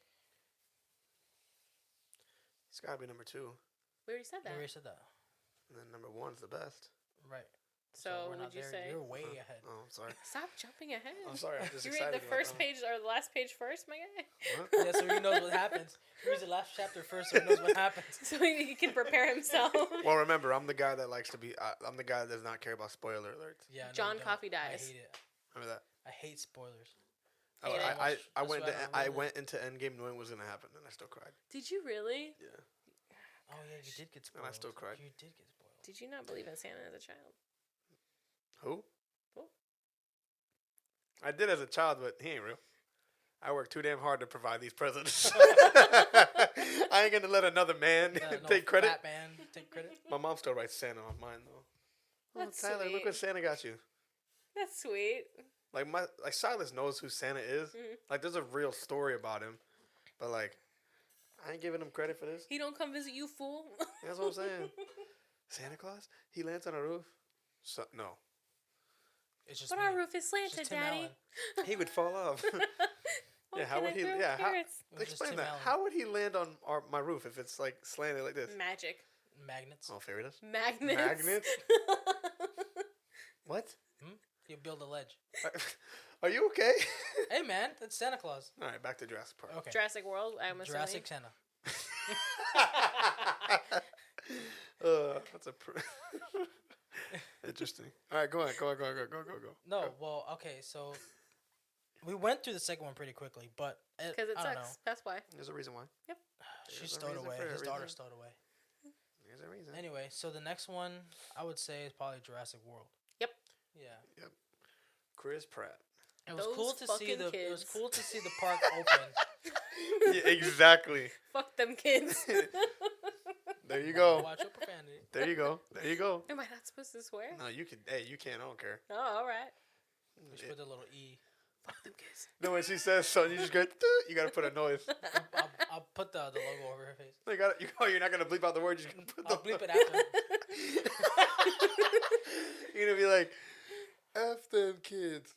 It's gotta be number 2. We already said that. And then number 1's the best. Right. So would you say you're way ahead? Oh, I'm sorry. Stop jumping ahead. I'm sorry. I'm just you excited. read the first page or the last page first, my guy. What? Yeah, so he knows what happens. He reads the last chapter first, so he knows what happens. So he can prepare himself. Well, remember, I'm the guy that likes to be. I'm the guy that does not care about spoiler alerts. Yeah. No, John Coffey dies. I hate it. Remember that? I hate spoilers. I went into Endgame knowing what was gonna happen, and I still cried. Did you really? Yeah. Oh yeah, you did get spoiled. And I still cried. You did get spoiled. Did you not believe in Santa as a child? Who? Who? I did as a child, but he ain't real. I worked too damn hard to provide these presents. I ain't gonna let another man take credit. Fat man take credit. My mom still writes Santa on mine though. That's Tyler, sweet. look what Santa got you. That's sweet. Like Silas knows who Santa is. Mm-hmm. Like there's a real story about him, but like I ain't giving him credit for this. He don't come visit you, fool. That's what I'm saying. Santa Claus? He lands on a roof? No. It's just But our roof is slanted, Daddy. He would fall off. Yeah, how would he? Yeah, explain that. How would he land on my roof if it's like slanted like this? Magic. Magnets. Oh, fairy dust. Magnets. Magnets. What? You build a ledge. Are you okay? Hey man, that's Santa Claus. All right, back to Jurassic Park. Okay. Jurassic World. I'm assuming. Jurassic Santa. That's interesting. All right, go on. Go. No, well, okay, so we went through the second one pretty quickly, but Because it I sucks. don't know. That's why. There's a reason why. Yep. She There's a stowed reason away. for His daughter everything. stowed away. There's a reason. Anyway, so the next one I would say is probably Jurassic World. Yep. Yeah. Chris Pratt. It was Those cool to see fucking It was kids. cool to see the park open. Yeah, exactly. Fuck them kids. There you go. Watch your profanity. There you go. Am I not supposed to swear? No, you can. Hey, you can. I don't care. Oh, all right. Just put the little E. Fuck them kids. No, when she says something, you just go. You gotta put a noise. I'll put the logo over her face. You got. You're not gonna bleep out the word. You're gonna put the. I'll bleep it after. You're gonna be like, "F them kids."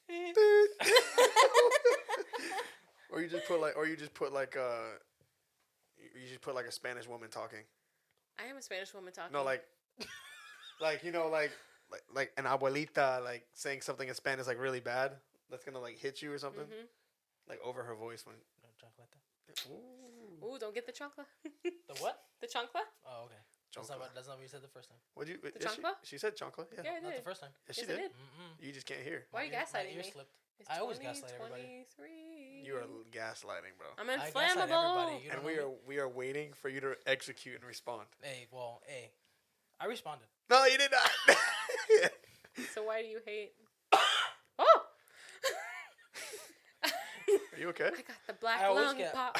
Or you just put like a Spanish woman talking. I am a Spanish woman talking. No, like an abuelita like saying something in Spanish like really bad. That's gonna like hit you or something. Mm-hmm. Like over her voice when. Ooh, don't get the chancla. The what? The chancla? Oh, okay. That's not what you said the first time. What'd you? The chancla? She said chancla. Yeah. Yeah, I Not did. the first time. Yes, she Yes, I did. did. You just can't hear. Why are you My gaslighting ear me? slipped. It's I always gaslight everybody. 2023. You are gaslighting, bro. I'm I gaslight inflammable. everybody. You And don't know me. we are waiting for you to execute and respond. Hey, I responded. No, you did not. So why do you hate? Oh! Are you okay? I got the black I always lung get- pop.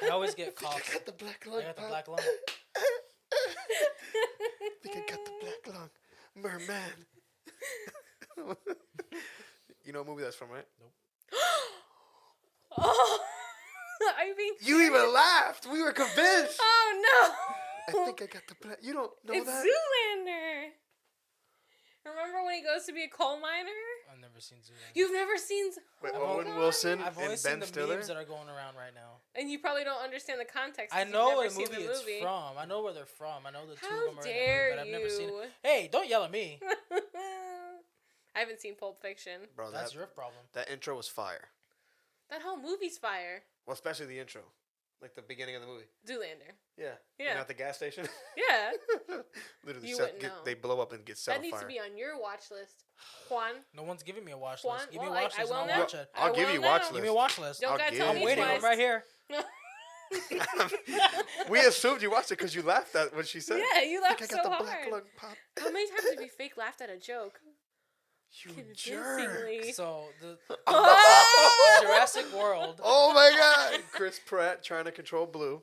I always get coughs. I got the black I lung. got the pop. black lung. I think I got the black lung. Merman. You know what movie that's from, right? Nope. Oh! Are you being You even laughed. We were convinced. Oh no! I think I got the black. You don't know It's that? Zoolander. Remember when he goes to be a coal miner? I've never seen Zoolander. You've never seen With Oh Owen my Wilson God. I've and only seen Ben the Stiller. memes that are going around right now. And you probably don't understand the context. I 'cause know you've what never seen movie the it's from. I know where they're from. I know the two How of them are in that dare movie, but I've never seen it. you. Hey, don't yell at me. I haven't seen Pulp Fiction. Bro, That's your problem. that intro was fire. That whole movie's fire. Well, especially the intro. Like the beginning of the movie. Zoolander. Yeah. Yeah. And at the gas station. Yeah. Literally, You wouldn't know. they blow up and get set That on needs fire. to be on your watch list. Juan. No one's giving me a watch Juan, list. Give me a well, watch I list and will I'll now. watch it. I'll give will you a now. watch Give me list. a watch list. Don't I'll gotta give tell you me I'm waiting. twice. I'm right here. We assumed you watched it because you laughed at what she said. Yeah, you laughed I so got the hard. black lung pop. How many times have you fake laughed at a joke? You Convincingly. jerk. So the Oh! Jurassic World, Oh my god. Chris Pratt trying to control Blue.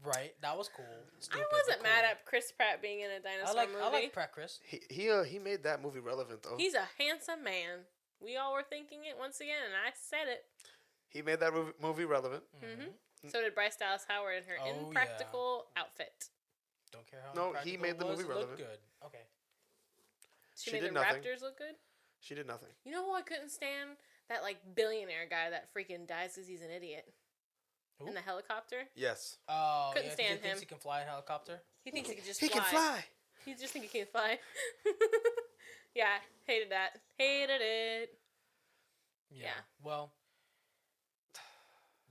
right? That was cool. I Stupid, wasn't but mad cool. at Chris Pratt being in a dinosaur movie. I like Pratt Chris. He made that movie relevant though. He's a handsome man. We all were thinking it once again, and I said it. He made that movie relevant. Mm-hmm. So did Bryce Dallas Howard in her Oh, impractical outfut. Don't care how. No, he impractical made the it was, movie it looked relevant. good. Okay. She She made did the nothing. Raptors look good. She did nothing. You know who I couldn't stand? That like billionaire guy that freaking dies because he's an idiot. Who? In the helicopter. Yes. Oh, Couldn't yeah, stand he thinks him. he can fly in a helicopter. He thinks he can just He fly. can fly. He just think he can fly. Yeah, hated that. Hated it. Yeah. Well,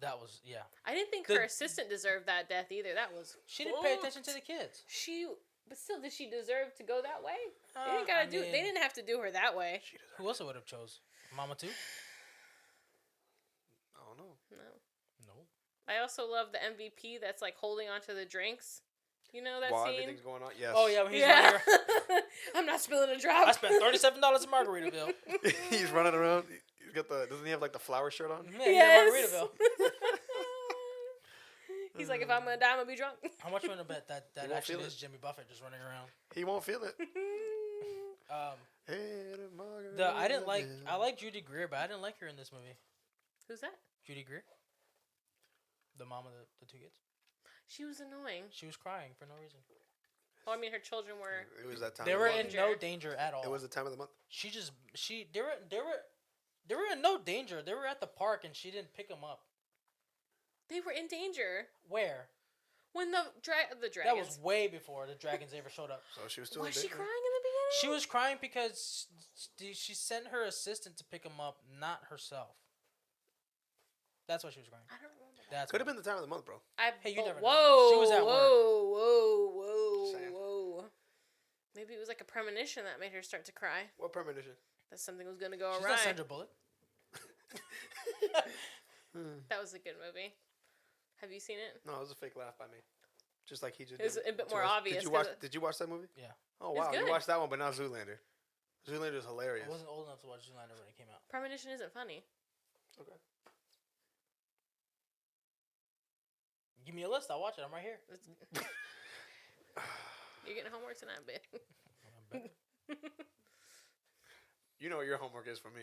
that was I didn't think The- her assistant deserved that death either. That was She didn't pay fucked. attention to the kids. But still, did she deserve to go that way? They Uh, didn't gotta I do. mean- They didn't have to do her that way. She deserved. Who else would have chose? Mama too? I don't know. No. No. I also love the MVP that's like holding onto the drinks. You know that While scene? everything's going on. Yes. Oh yeah, when he's right here. I'm not spilling a drop. I spent $37 in Margaritaville. He's running around. He's got the. Doesn't he have like the flower shirt on? Yeah, Yes. Margaritaville. He's like, if I'm gonna die, I'm gonna be drunk. How much you want to bet that won't actually feel is Jimmy Buffett just running around? He won't feel it. I didn't like. I like Judy Greer, but I didn't like her in this movie. Who's that? Judy Greer, the mom of the two kids. She was annoying. She was crying for no reason. Oh, I mean, her children were. It was that time. They of were the in month. no danger at all. It was the time of the month. They were in no danger. They were at the park and she didn't pick them up. They were in danger Where? when the That dragons. was way before the dragons ever showed up. So she was still. Was in she danger. crying in the beginning? She was crying because she sent her assistant to pick him up, not herself. That's why she was crying. I don't remember. That's Could have why. been the time of the month, bro. Hey, you never know. Whoa! She was at work. Whoa! Saying. Whoa! Maybe it was like a premonition that made her start to cry. What premonition? That something was gonna go She's not awry. Sandra Bullock. That was a good movie. Have you seen it? No, it was a fake laugh by me. Just like he just. It was did a bit to more us. obvious, Did you watch? 'cause it- Did you watch that movie? Yeah. Oh It's wow, good. you watched that one, but not Zoolander. Zoolander is hilarious. I wasn't old enough to watch Zoolander when it came out. Premonition isn't funny. Okay. Give me a list. I'll watch it. I'm right here. You're getting homework tonight, babe. You know what your homework is for me.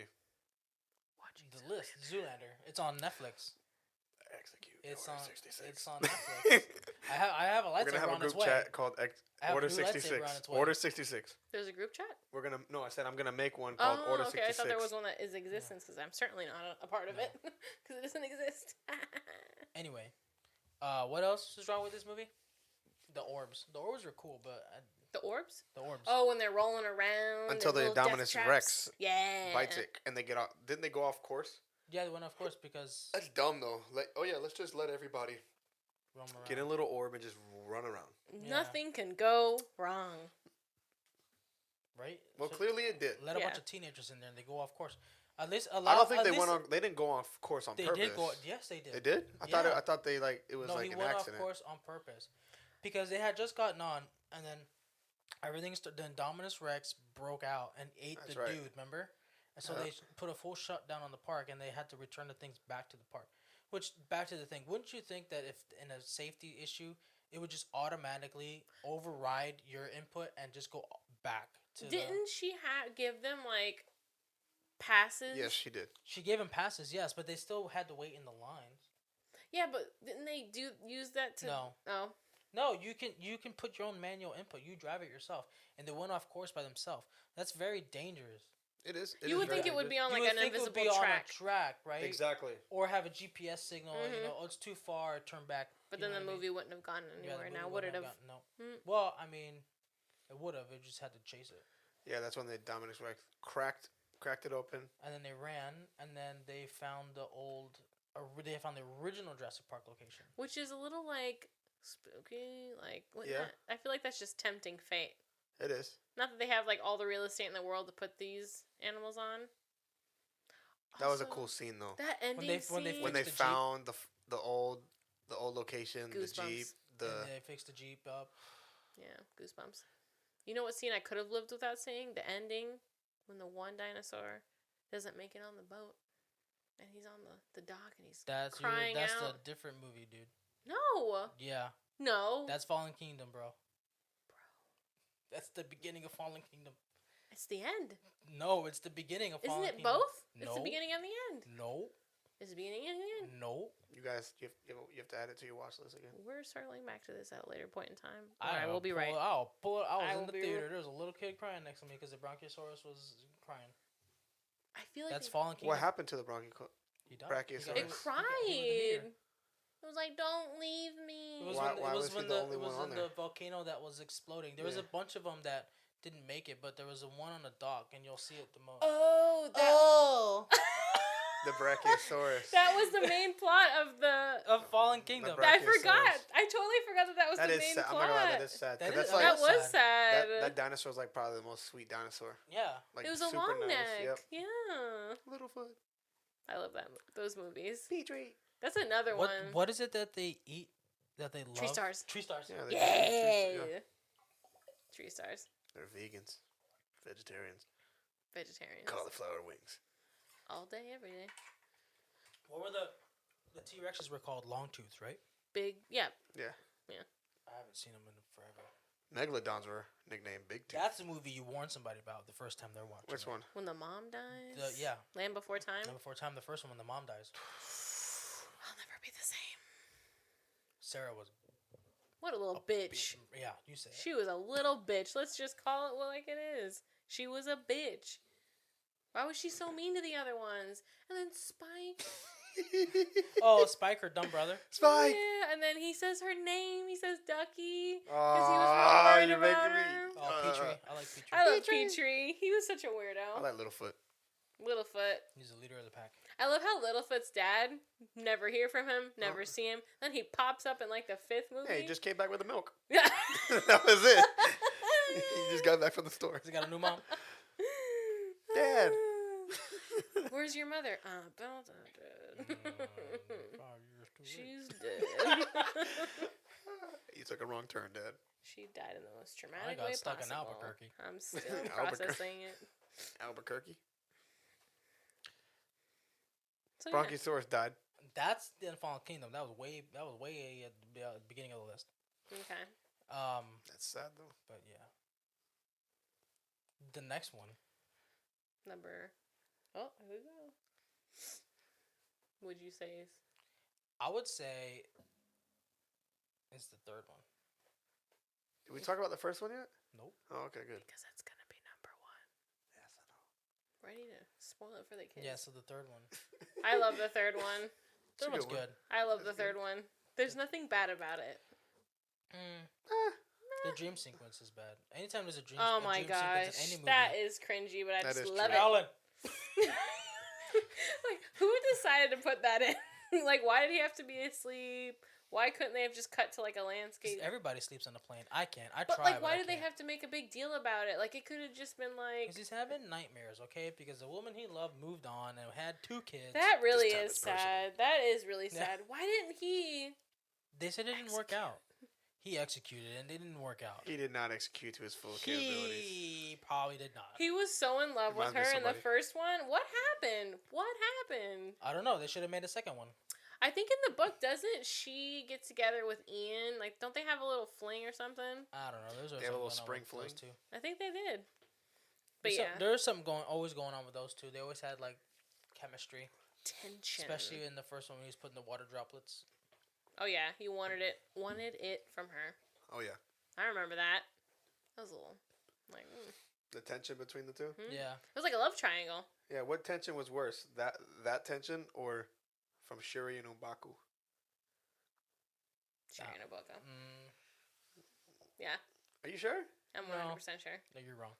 Watching The list. Zoolander. It's on Netflix. Execute. It's Order on. 66. It's on Netflix. I have a We're gonna lightsaber have a on its group way. chat called I have a Order new lightsaber 66. on its way. Order 66. There's a group chat. We're gonna. No, I said I'm gonna make one called Oh, Order okay. 66. I thought there was one that is existence because I'm certainly not a part of No. it because it doesn't exist. Anyway, what else is wrong with this movie? The orbs. The orbs were cool, but The orbs? the orbs. Oh, when they're rolling around Until their the little death Indominus traps. Rex Yeah. bites it, and they get off. Didn't they go off course? Yeah, they went of course because That's dumb though. Like, oh yeah, let's just let everybody roam around. get in a little orb and just run around. Nothing can go wrong. Right. Well, So clearly it did. let a Yeah. bunch of teenagers in there and they go off course. At least a I lot. don't think at they least went on. They didn't go off course on They purpose. did go. Yes, they did. They did. I Yeah. thought they like it was No, like he an went accident. off course on purpose because they had just gotten on, and then the Indominus Rex broke out and ate That's the right. dude. Remember? And so Yeah. they put a full shutdown on the park, and they had to return the things back to the park. Which back to the thing. Wouldn't you think that if in a safety issue, it would just automatically override your input and just go back to? Didn't she give them like passes? Yes, she did. She gave him passes, yes, but they still had to wait in the lines. Yeah, but didn't they use that to? No. Oh. No, you can put your own manual input. You drive it yourself, and they went off course by themselves. That's very dangerous. It is. You would think it would be on You like would an think it would invisible be on a track. track, right? Exactly. Or have a GPS signal. You know, oh, it's too far. Turn back. But you then know the what I movie mean? wouldn't have gone Yeah, anywhere. the Now movie would it wouldn't have? No. Mm. Well, I mean, it would have. It just had to chase it. Yeah, that's when Dominic's Rex cracked it open. And then they ran, and then they found the original Jurassic Park location. Which is a little like spooky. Like, Yeah. I feel like that's just tempting fate. It is. Not that they have like all the real estate in the world to put these animals on. That was a Also, cool scene though. That ending when they scene. When they the Jeep. found the old location, the Goosebumps. Jeep, And they fixed the Jeep up. Yeah, goosebumps. You know what scene I could have lived without seeing? The ending when the one dinosaur doesn't make it on the boat, and he's on the dock and he's crying That's out. a different movie, dude. No, Yeah, no, that's Fallen Kingdom, bro. That's the beginning of Fallen Kingdom. it's the end. No, it's the beginning of Fallen Isn't it Kingdom. both? No. It's the beginning and the end. No. It's the beginning and the end. No. You guys, you have to add it to your watch list again. We're circling back to this at a later point in time. I will be right. I'll pull it. I I was will in the be theater. There was a little kid crying next to me because the Brachiosaurus was crying. I feel like That's Fallen Kingdom. What happened to the He died. Brachiosaurus? it He cried. It was like, "Don't leave me." It was Why- when, why it was was he when the the only it was one on in there? the volcano that was exploding. There was Yeah. a bunch of them that didn't make it, but there was a one on the dock, and you'll see it the most. Oh, that. Oh, The Brachiosaurus. That was the main plot of the. of Fallen Kingdom. The I forgot. Brachiosaurus. I totally forgot that was That the is main sad. I'm plot. not gonna lie, that is sad. 'cause That that's is- like That was sad. sad. that dinosaur's like probably the most sweet dinosaur. Yeah. Like It was a super long nice. neck. Yep. Yeah. Littlefoot. I love those movies. Petrie. That's another one. What is it that they eat? That they love? Tree stars. Tree stars. Yeah. Yay! Tree stars. They're vegans, vegetarians, Vegetarians. cauliflower wings. All day, every day. What were the T Rexes were called Longtooth, right? Big. Yeah. Yeah. I haven't seen them in forever. Megalodons were nicknamed Big Tooth. That's the movie you warned somebody about the first time they're watching. Which it. one? When the mom dies. Yeah. Land Before Time. Time Before Time, the first one when the mom dies. I'll never be the same. Sarah was What a little bitch. Yeah, you say it. She was a little bitch. Let's just call it like it is. She was a bitch. Why was she so mean to the other ones? And then Spike. Oh, Spike, her dumb brother. Spike. Yeah, and then he says her name. He says Ducky. Oh, worried you're about making me. her. Oh, Petrie. I like Petrie. I love Petrie. Petrie. He was such a I weirdo. like Littlefoot. Littlefoot. He's the leader of the pack. I love how Littlefoot's dad, never hear from him, never see him. Then he pops up in like the 5th movie. Hey, he just came back with the milk. Yeah. That was it. He just got back from the store. He's got a new mom. Dad. Where's your mother? Belda dead. She's dead. You took a wrong turn, Dad. She died in the most I traumatic got way stuck in possible. Albuquerque. I'm still Albuquerque. processing it. Albuquerque. So, yeah. Bronchiosaurus died. That's the Fallen Kingdom. That was way at the beginning of the list. Okay. That's sad though. But yeah. The next one. Number. Oh, here we go. Would you say is? I would say it's the third one. Did we talk about the first one yet? Nope. Oh, okay, good. Because that's gonna be number 1. Yes, I know. Ready to spoil it for the kids. Yeah, so the third one. I love the third one. It's a Third one's good one. good. I love the That's third one. There's nothing bad about it. The dream sequence is bad. Anytime there's a dream, Oh a my dream sequence gosh, in any movie, that is cringy, but I That just is love true. it. Alan. Like, who decided to put that in? Like, why did he have to be asleep? Why couldn't they have just cut to like a 'Cause landscape? everybody sleeps on a plane. I can't. I But try. like, but why I did they can't. have to make a big deal about it? Like, it could have just been like. Because he's having nightmares, okay? Because the woman he loved moved on and had 2 kids. That really time is it's personal. sad. That is really Yeah. sad. Why didn't he? They said it didn't work out. He executed it and it didn't work out. He did not execute to his full capabilities. He probably did not. He was so in love with Reminds me her of in the somebody. first one. What happened? What happened? I don't know. They should have made a second one. I think in the book, doesn't she get together with Ian? Like, don't they have a little fling or something? I don't know. There's They have a little something going on spring with those fling? two. I think they did. But yeah, There's something always going on with those two. They always had like chemistry, tension. especially in the first one when he was putting the water droplets. Oh yeah, he wanted it from her. Oh yeah. I remember that. That was a little like. The tension between the two. Yeah. It was like a love triangle. Yeah. What tension was worse? That tension or from Shuri and M'Baku? Shuri and Oboko. Mm, Yeah. Are you sure? I'm 100% sure. no, you're wrong.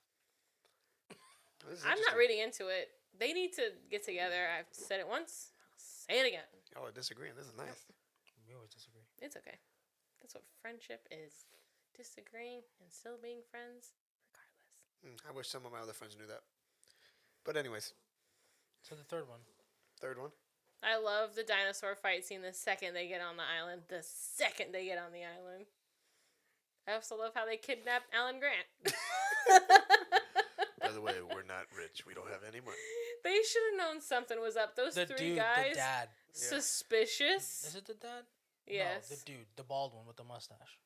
This is I'm not interesting. reading into it. They need to get together. I've said it once. I'll say it again. Oh, disagreeing. This is nice. We always disagree. It's okay. That's what friendship is. Disagreeing and still being friends, regardless. I wish some of my other friends knew that. But anyways, So the third one. third one. I love the dinosaur fight scene the second they get on the island. The second they get on the island. I also love how they kidnapped Alan Grant. By the way, we're not rich. We don't have any money. They should have known something was up. Those The three dude, guys, the dad. suspicious. Is it the dad? Yes. No, the dude, the bald one with the mustache.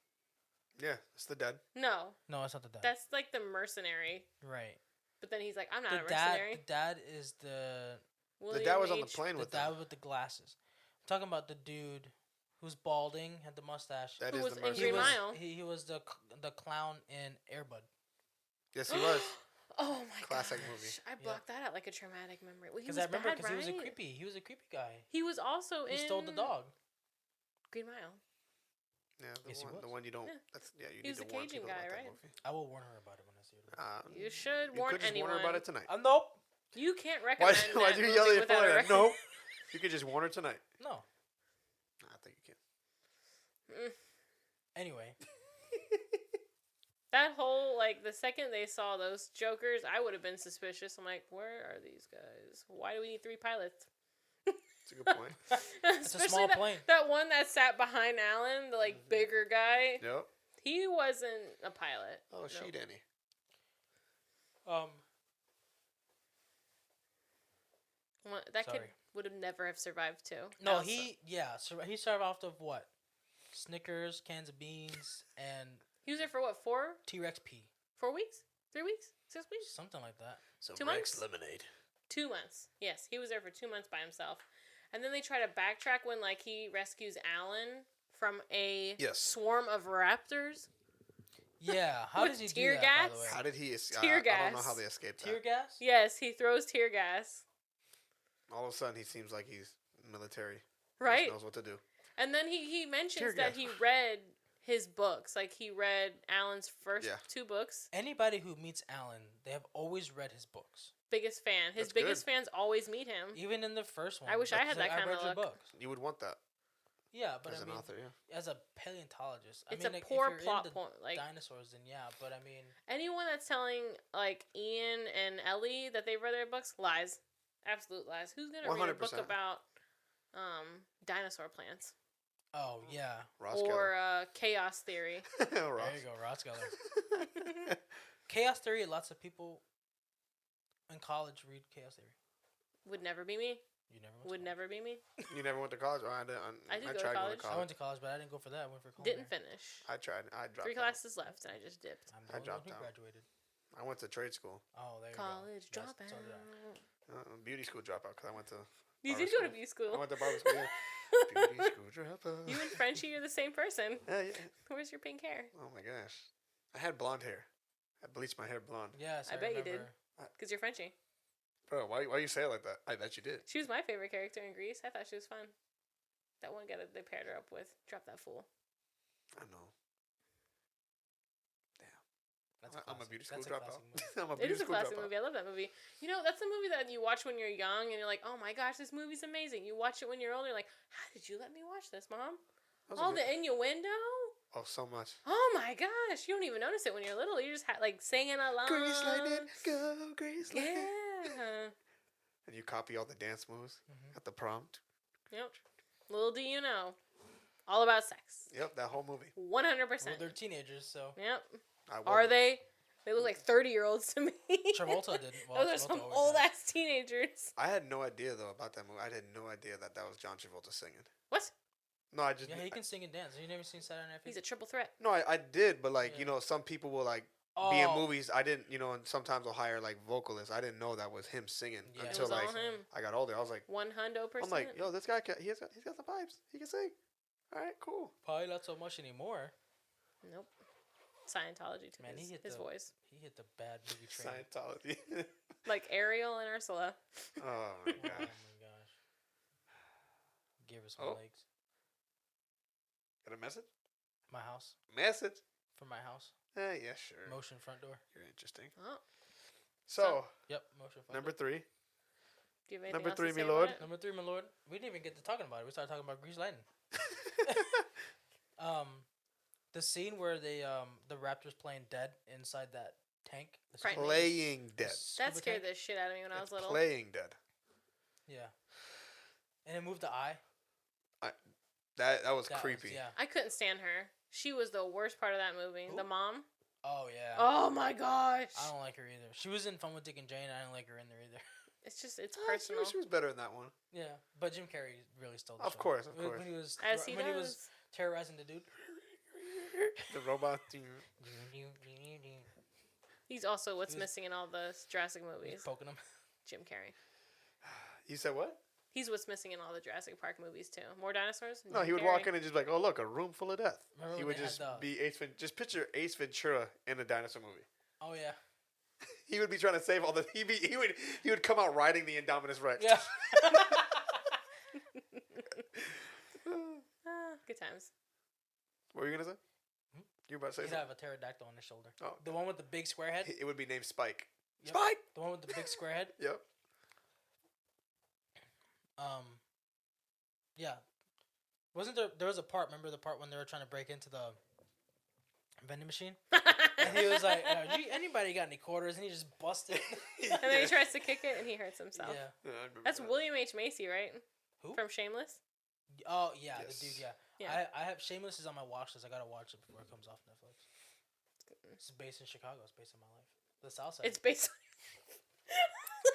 Yeah, it's the dad. No, No, it's not the dad. that's like the mercenary. right. But then he's like, I'm not The a dad. mercenary. The dad is the William dad was on the H. plane the with dad them. with the glasses. I'm talking about the dude who's balding, had the mustache. That Who is was the in he Green mercenary. was Mile. he was the clown in Airbud. Yes, he was. Oh my Classic gosh. movie. I blocked that out like a traumatic memory. Well, he Because was I remember bad, because right? he was a creepy guy. He was also He in stole the dog. Green Mile. Yeah, Yes, he the was. one you don't. Yeah. That's you He need was to the warn Cajun people guy, about right? that movie. I will warn her about it when I see her. You should You warn could just anyone. warn her about it tonight. Nope. You can't Why? recommend Why that do you movie yell at your without phone? a Like, no. You could just warn her tonight. No. I think you can. Anyway, That whole, like, the second they saw those jokers, I would have been suspicious. I'm like, where are these guys? Why do we need 3 pilots? That's a good point. it's a small plane. That one that sat behind Alan, the, like, bigger guy, Yep. he wasn't a pilot. Oh, she Nope. Danny. That kid Sorry. would have never have survived, too. No, Also. he started off of what? Snickers, cans of beans, and He was there for what, 4 T-Rex pee. weeks? 3 weeks? 6 weeks? Something like that. Some 2 Rex months? lemonade. 2 months. Yes, he was there for 2 months by himself. And then they try to backtrack when, like, he rescues Alan from a Yes. swarm of raptors. Yeah, how With does he do tear that, gas? by the way? How did he? Tear I don't know gas. how they escaped Tear that. gas? Yes, he throws tear gas. All of a sudden, he seems like he's military. Right? Just knows what to do. And then he mentions Tear that gas. he read his books. Like, he read Alan's first Yeah. 2 books. Anybody who meets Alan, they have always read his books. Biggest fan. His That's biggest good. fans always meet him. Even in the first one. I wish I had Like, that kinda I read your look. books. You would want that Yeah, but as I an mean, author, yeah. as a paleontologist, It's I mean, a like, poor if you're plot into point. Like, dinosaurs, then yeah. But I mean, anyone that's telling, like, Ian and Ellie that they've read their books, lies. Absolute lies. Who's going to read a book 100%. about dinosaur plants? oh yeah, Ross Or chaos theory? Keller. Ross. there you go, Ross Geller. Chaos theory. Lots of people in college read chaos theory. Would never be me. You never went to Would college. never be me. You never went to college? Oh, I did. I did go to tried going college. to I college. went to college, but I didn't go for that. I went for Didn't culinary. finish. I tried. I dropped 3 out. classes left, and I just dipped. I'm I the only one dropped who out. graduated. I went to trade school. Oh, there you College go. dropout. So did I. Beauty school dropout because I went to. You barber did go to school. B I school. went to barber school. Yeah. Beauty school dropout. You and Frenchie are the same person. Yeah, yeah. Where's your pink hair? Oh my gosh. I had blonde hair. I bleached my hair blonde. Yes, I bet you did. remember. Because you're Frenchie. Bro, why you say it like that? I bet you did. She was my favorite character in Greece. I thought she was fun. That one guy that they paired her up with. Drop that fool. I know. That's I'm a classic. beauty school That's a dropout. classic movie. I'm a It beauty is a school classic dropout. movie. I love that movie. You know, that's a movie that you watch when you're young and you're like, oh my gosh, this movie's amazing. You watch it when you're older, you're like, how did you let me watch this, Mom? That was a All good- the innuendo? Oh, so much. Oh my gosh. You don't even notice it when you're little. You're just like singing along. Grace Lightning, go, Grace Lightning. Yeah. And you copy all the dance moves Mhm. at the prompt. Yep. Little do you know. All about sex. Yep, that whole movie. 100%. Well, they're teenagers, so Yep. I Are wasn't. they? They look like 30-year-olds to me. Travolta didn't. Well, Those are Travolta some always old does. ass teenagers. I had no idea though about that movie. I had no idea that was John Travolta singing. What? No, I just Yeah, he can sing and dance. You never seen Saturday Night He's Fever? a triple threat. no, I did, but like Yeah. you know, some people will like Oh, be in movies. I didn't, you know, and sometimes they'll hire like vocalists. I didn't know that was him singing Yeah. It until was like all him. I got older. I was like, 100%. I'm like, yo, this guy, he's got some vibes. He can sing. All right, cool. Probably not so much anymore. Nope. Scientology took Man, his voice. He hit the bad movie train. Scientology. Like Ariel and Ursula. Oh my Oh gosh. my gosh. Gave her some Oh. legs. Got a message? My house. Message? From my house. Yeah, sure. Motion front door. You're interesting. Oh. So, Yep, motion front number door. 3. Do you have anything Number else three, to say my lord. about it? Number 3, my lord. We didn't even get to talking about it. We started talking about Grease Lightning. The scene where they the Raptors playing dead inside that tank. The Frightening. Playing dead. That scuba scared tank. the shit out of me when I was It's little. playing dead. Yeah. And it moved the eye. That was That was- creepy. yeah. I couldn't stand her. She was the worst part of that movie. Who? The mom. Oh yeah. Oh my gosh. I don't like her either. She was in Fun with Dick and Jane. I didn't like her in there either. It's just, it's Ah, personal. She was better in that one. Yeah, but Jim Carrey really stole the Of show. course, of When- course. When he was As he when does. he was terrorizing the dude. The robot. He's also what's He was- missing in all the Jurassic He movies. was poking him. Jim Carrey. You said what? He's what's missing in all the Jurassic Park movies too. More dinosaurs? No, Jim he would Carrey. walk in and just be like, oh look, a room full of death. Remember He when would they had just the- be Just picture Ace Ventura in a dinosaur movie. Oh yeah. He would be trying to save all the. He would come out riding the Indominus Rex. Yeah. Good times. What were you gonna say? Hmm? You were about to say He'd something. have a pterodactyl on his shoulder. Oh, The one with the big square head. it would be named Spike. Yep. Spike. The one with the big square head. Yep. Yeah. Wasn't there was a part? Remember the part when they were trying to break into the vending machine? And he was like, "Anybody got any quarters?" And he just busted. And then he tries to kick it and he hurts himself. Yeah. Yeah, I remember That's that. William H. Macy, right? Who? From Shameless? Oh yeah, Yes. the dude. Yeah. Yeah. I have Shameless is on my watch list. I gotta watch it before it comes off Netflix. It's based in Chicago. It's based on my life. The South Side. It's based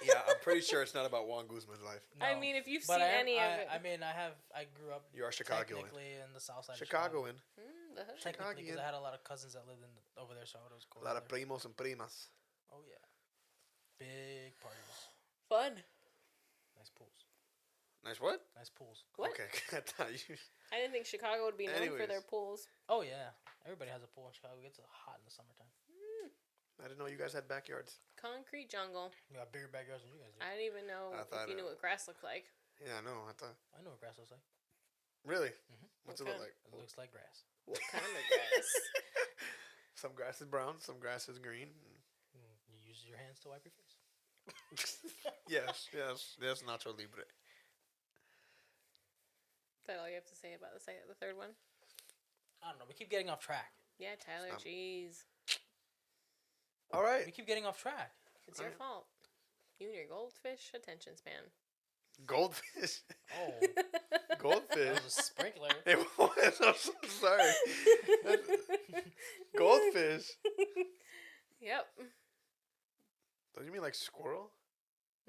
Yeah, I'm pretty sure it's not about Juan Guzman's life. I No. mean, if you've But seen I am- any of it. I mean, I grew up You are Chicagoan. technically in the South Side. Chicagoan. The hood. Technically, because Chicagoan. I had a lot of cousins that lived over there, so it was cool. A lot over of there. primos and primas. Oh yeah, big parties, Fun. nice pools, Nice what? nice pools. What? Okay, I thought you. I didn't think Chicago would be known for their Anyways. pools. Oh yeah, everybody has a pool in Chicago. It gets hot in the summertime. I didn't know you guys had backyards. Concrete jungle. We got bigger backyards than you guys do. I didn't even know I if thought you it- knew what grass looked like. Yeah, I know. I thought. I know what grass looks like. Really? Mhm. What's What it look kind? like? It looks like grass. What kind of grass? Some grass is brown. Some grass is green. You use your hands to wipe your face. Yes, yes, Nacho Libre. Is that all you have to say about the third one? I don't know. We keep getting off track. Yeah, Tyler, Stop. jeez. All right. We keep getting off track. It's your Alright. fault. You and your goldfish attention span. Goldfish. Oh, Goldfish. that was a sprinkler. It was. I'm so sorry. Goldfish. Yep. Don't you mean like squirrel?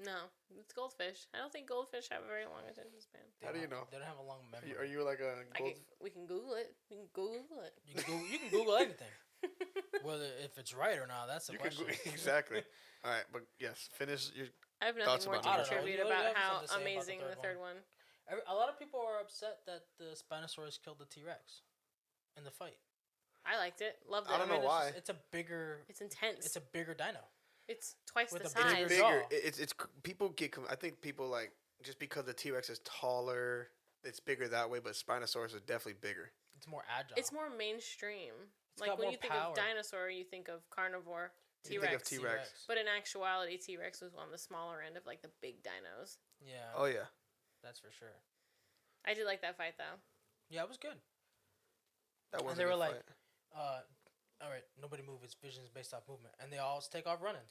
No, it's goldfish. I don't think goldfish have a very long attention span. How do you know? They don't have a long memory. Are you like a gold? We can Google it. We can Google it. You can Google anything. Whether if it's right or not, that's the You can question. exactly. All right, but yes, finish your. I have Thoughts nothing more about to number contribute two? about You have how something to say about the amazing the third third one. A lot of people are upset that the Spinosaurus killed the T-Rex in the fight. I liked it. Loved it. I don't know why. It's a bigger. It's intense. It's a bigger dino. It's twice With the a bigger size. It's jaw. bigger. It's people get. I think people like just because the T Rex is taller, it's bigger that way. But Spinosaurus is definitely bigger. It's more agile. It's more mainstream. It's Like got when more you think power. of dinosaur, you think of carnivore, You think of T-Rex. T-Rex. But in actuality, T-Rex was on the smaller end of like the big dinos. Yeah, Oh yeah. that's for sure. I did like that fight though. Yeah, it was good. That was. And they were like, all right, nobody move. Its vision is based off movement, and they all take off running.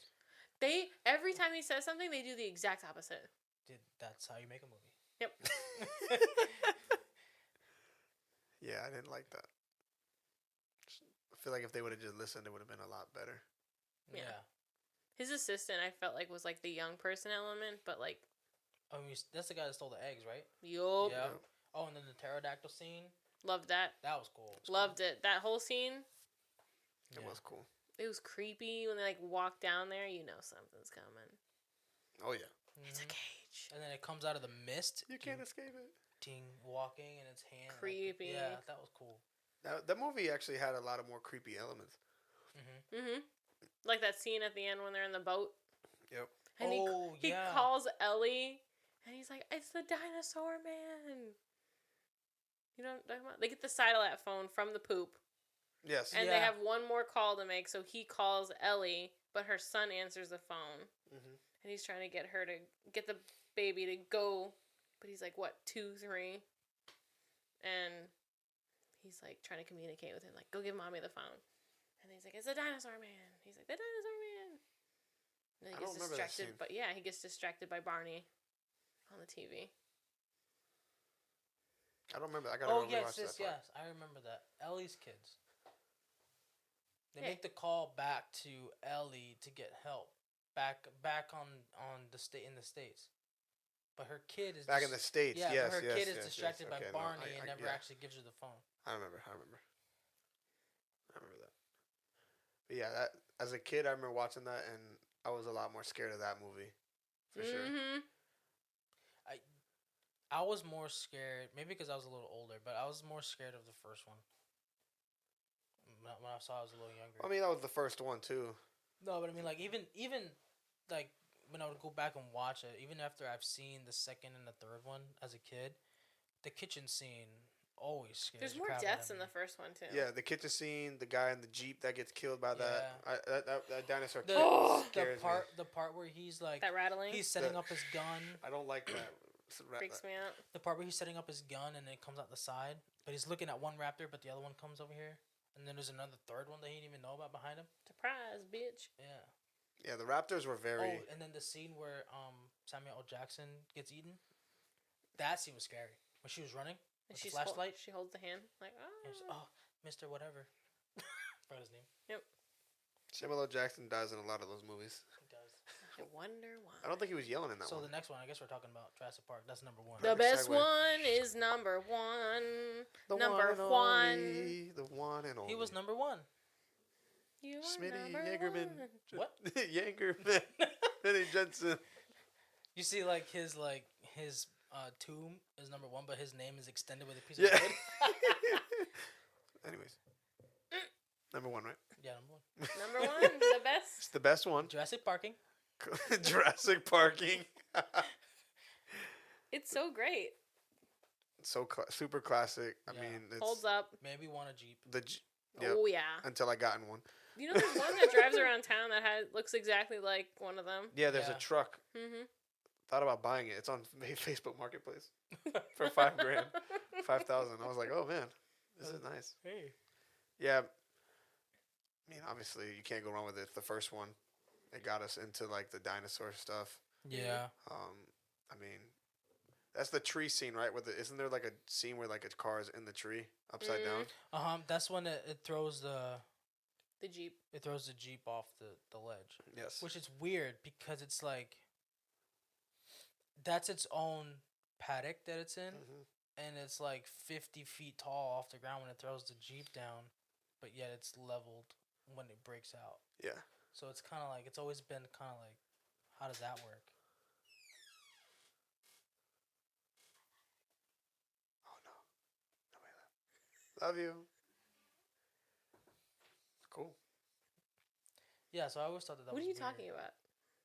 They every time he says something, they do the exact opposite. That's how you make a movie. Yep. yeah, I didn't like that. I feel like if they would have just listened, it would have been a lot better. Yeah. Yeah. His assistant, I felt like was like the young person element, but like, I mean, that's the guy that stole the eggs, right? yup, Yeah. Oh, and then the pterodactyl scene. loved that. That was cool. Loved it. That whole scene, It was cool. it was creepy when they like walk down there. You know something's coming. Oh yeah. It's a Mhm. cage. And then it comes out of the mist. You can't escape it. Ting, walking in its hand. like- Creepy. yeah, that was cool. That movie actually had a lot of more creepy elements. Like that scene at the end when they're in the boat. Yep. And he calls Ellie, and he's like, "It's the dinosaur man." You know what I'm talking about? They get the satellite phone from the poop. Yes. And they have one more call to make, so he calls Ellie, but her son answers the phone. And he's trying to get her to get the baby to go, but he's like, what, 2, 3? And he's like trying to communicate with him, like, go give mommy the phone. And he's like, it's the dinosaur man. He's like, the dinosaur man. And then he gets distracted, but yeah, he gets distracted by Barney on the TV. I don't remember. I gotta rewatch that part. Yes, I remember that. Ellie's kids. They make the call back to Ellie to get help. Back on the in the States. But her kid is back in the States. Yeah, yes, but her yes, kid is yes, distracted yes. by Okay, Barney and never actually gives her the phone. I remember that. But yeah, that as a kid, I remember watching that, and I was a lot more scared of that movie, for sure. I was more scared, maybe because I was a little older, but I was more scared of the first one. When I saw I was a little younger. I mean, that was the first one too. No, but I mean, like even like when I would go back and watch it, even after I've seen the second and the third one as a kid, the kitchen scene always scares. There's more deaths in the first one too. Yeah, the kitchen scene, the guy in the Jeep that gets killed by that dinosaur. The part where he's like that rattling. He's setting up his gun. I don't like that. Freaks me out. The part where he's setting up his gun and it comes out the side, but he's looking at one raptor, but the other one comes over here, and then there's another third one that he didn't even know about behind him. Surprise, bitch. Yeah. Yeah, the raptors were very. Oh, and then the scene where Samuel L. Jackson gets eaten. That scene was scary when she was running with the flashlight. She holds the hand like Mr. Whatever. Forgot his name. Yep. Samuel L. Jackson dies in a lot of those movies. He does. I wonder why. I don't think he was yelling in that one. So the next one, I guess we're talking about Jurassic Park. That's number 1. The best one is number 1. Number one. The one and only. He was number 1. You are Smitty number Yangerman. one. What? Yangerman. Smitty Jensen. You see, like his tomb is number 1, but his name is extended with a piece of wood. Anyways, number 1, right? Yeah, number 1. Number 1, the best. It's the best one. Jurassic Parking. Jurassic Parking. It's so great. So super classic. I mean, it holds up. Maybe want a Jeep. Yep, oh yeah. Until I got in one. You know, there's one that drives around town that looks exactly like one of them. Yeah, there's a truck. Thought about buying it. It's on Facebook Marketplace for $5,000, $5,000. I was like, oh man, this is nice. Hey. Yeah. I mean, obviously, you can't go wrong with it. It's the first one. It got us into like the dinosaur stuff. Yeah. I mean, that's the tree scene, right? Isn't there like a scene where like a car is in the tree upside down? That's when it throws the Jeep. It throws the Jeep off the ledge. Yes. Which is weird because it's like that's its own paddock that it's in, and it's like 50 feet tall off the ground when it throws the Jeep down, but yet it's leveled when it breaks out. Yeah. So it's kind of like it's always been kind of like, how does that work? Oh no! Nobody left. Love you. Cool. Yeah, so I always thought that. What are you talking about?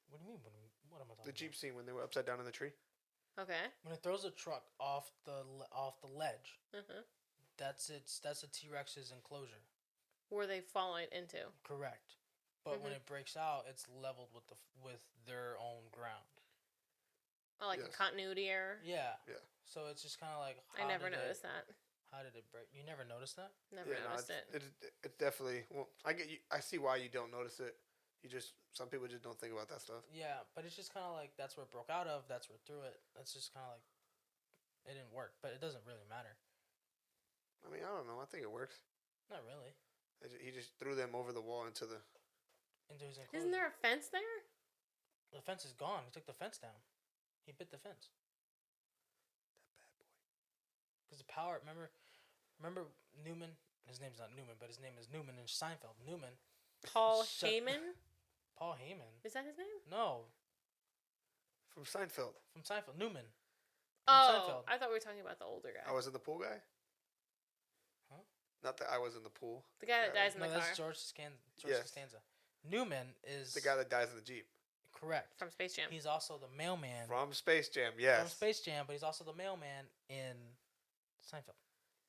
What do you mean? What am I talking about? The Jeep scene when they were upside down in the tree. Okay. When it throws a truck off the ledge, that's a T-Rex's enclosure. Where they fall into. Correct. But when it breaks out, it's leveled with their own ground. Oh, like a continuity error? Yeah. Yeah. So it's just kind of like... I never noticed that. How did it break? You never noticed that? Never noticed it. It definitely... Well, I see why you don't notice it. Some people just don't think about that stuff. Yeah, but it's just kind of like, that's where it broke out of, that's where it threw it. That's just kind of like, it didn't work, but it doesn't really matter. I mean, I don't know. I think it works. Not really. He just threw them over the wall into his enclosure. Isn't there a fence there? The fence is gone. He took the fence down. He bit the fence. That bad boy. Because the power, remember Newman? His name's not Newman, but his name is Newman in Seinfeld. Newman. Paul Heyman? Paul Heyman. Is that his name? No. From Seinfeld. From Seinfeld. Newman. Seinfeld. I thought we were talking about the older guy. I was in the pool guy? Huh? Not that I was in the pool. The guy that dies in No, the car. that's George Costanza. Newman is The guy that dies in the Jeep. correct. From Space Jam. He's also the mailman From Space Jam, yes. from Space Jam, but he's also the mailman in Seinfeld.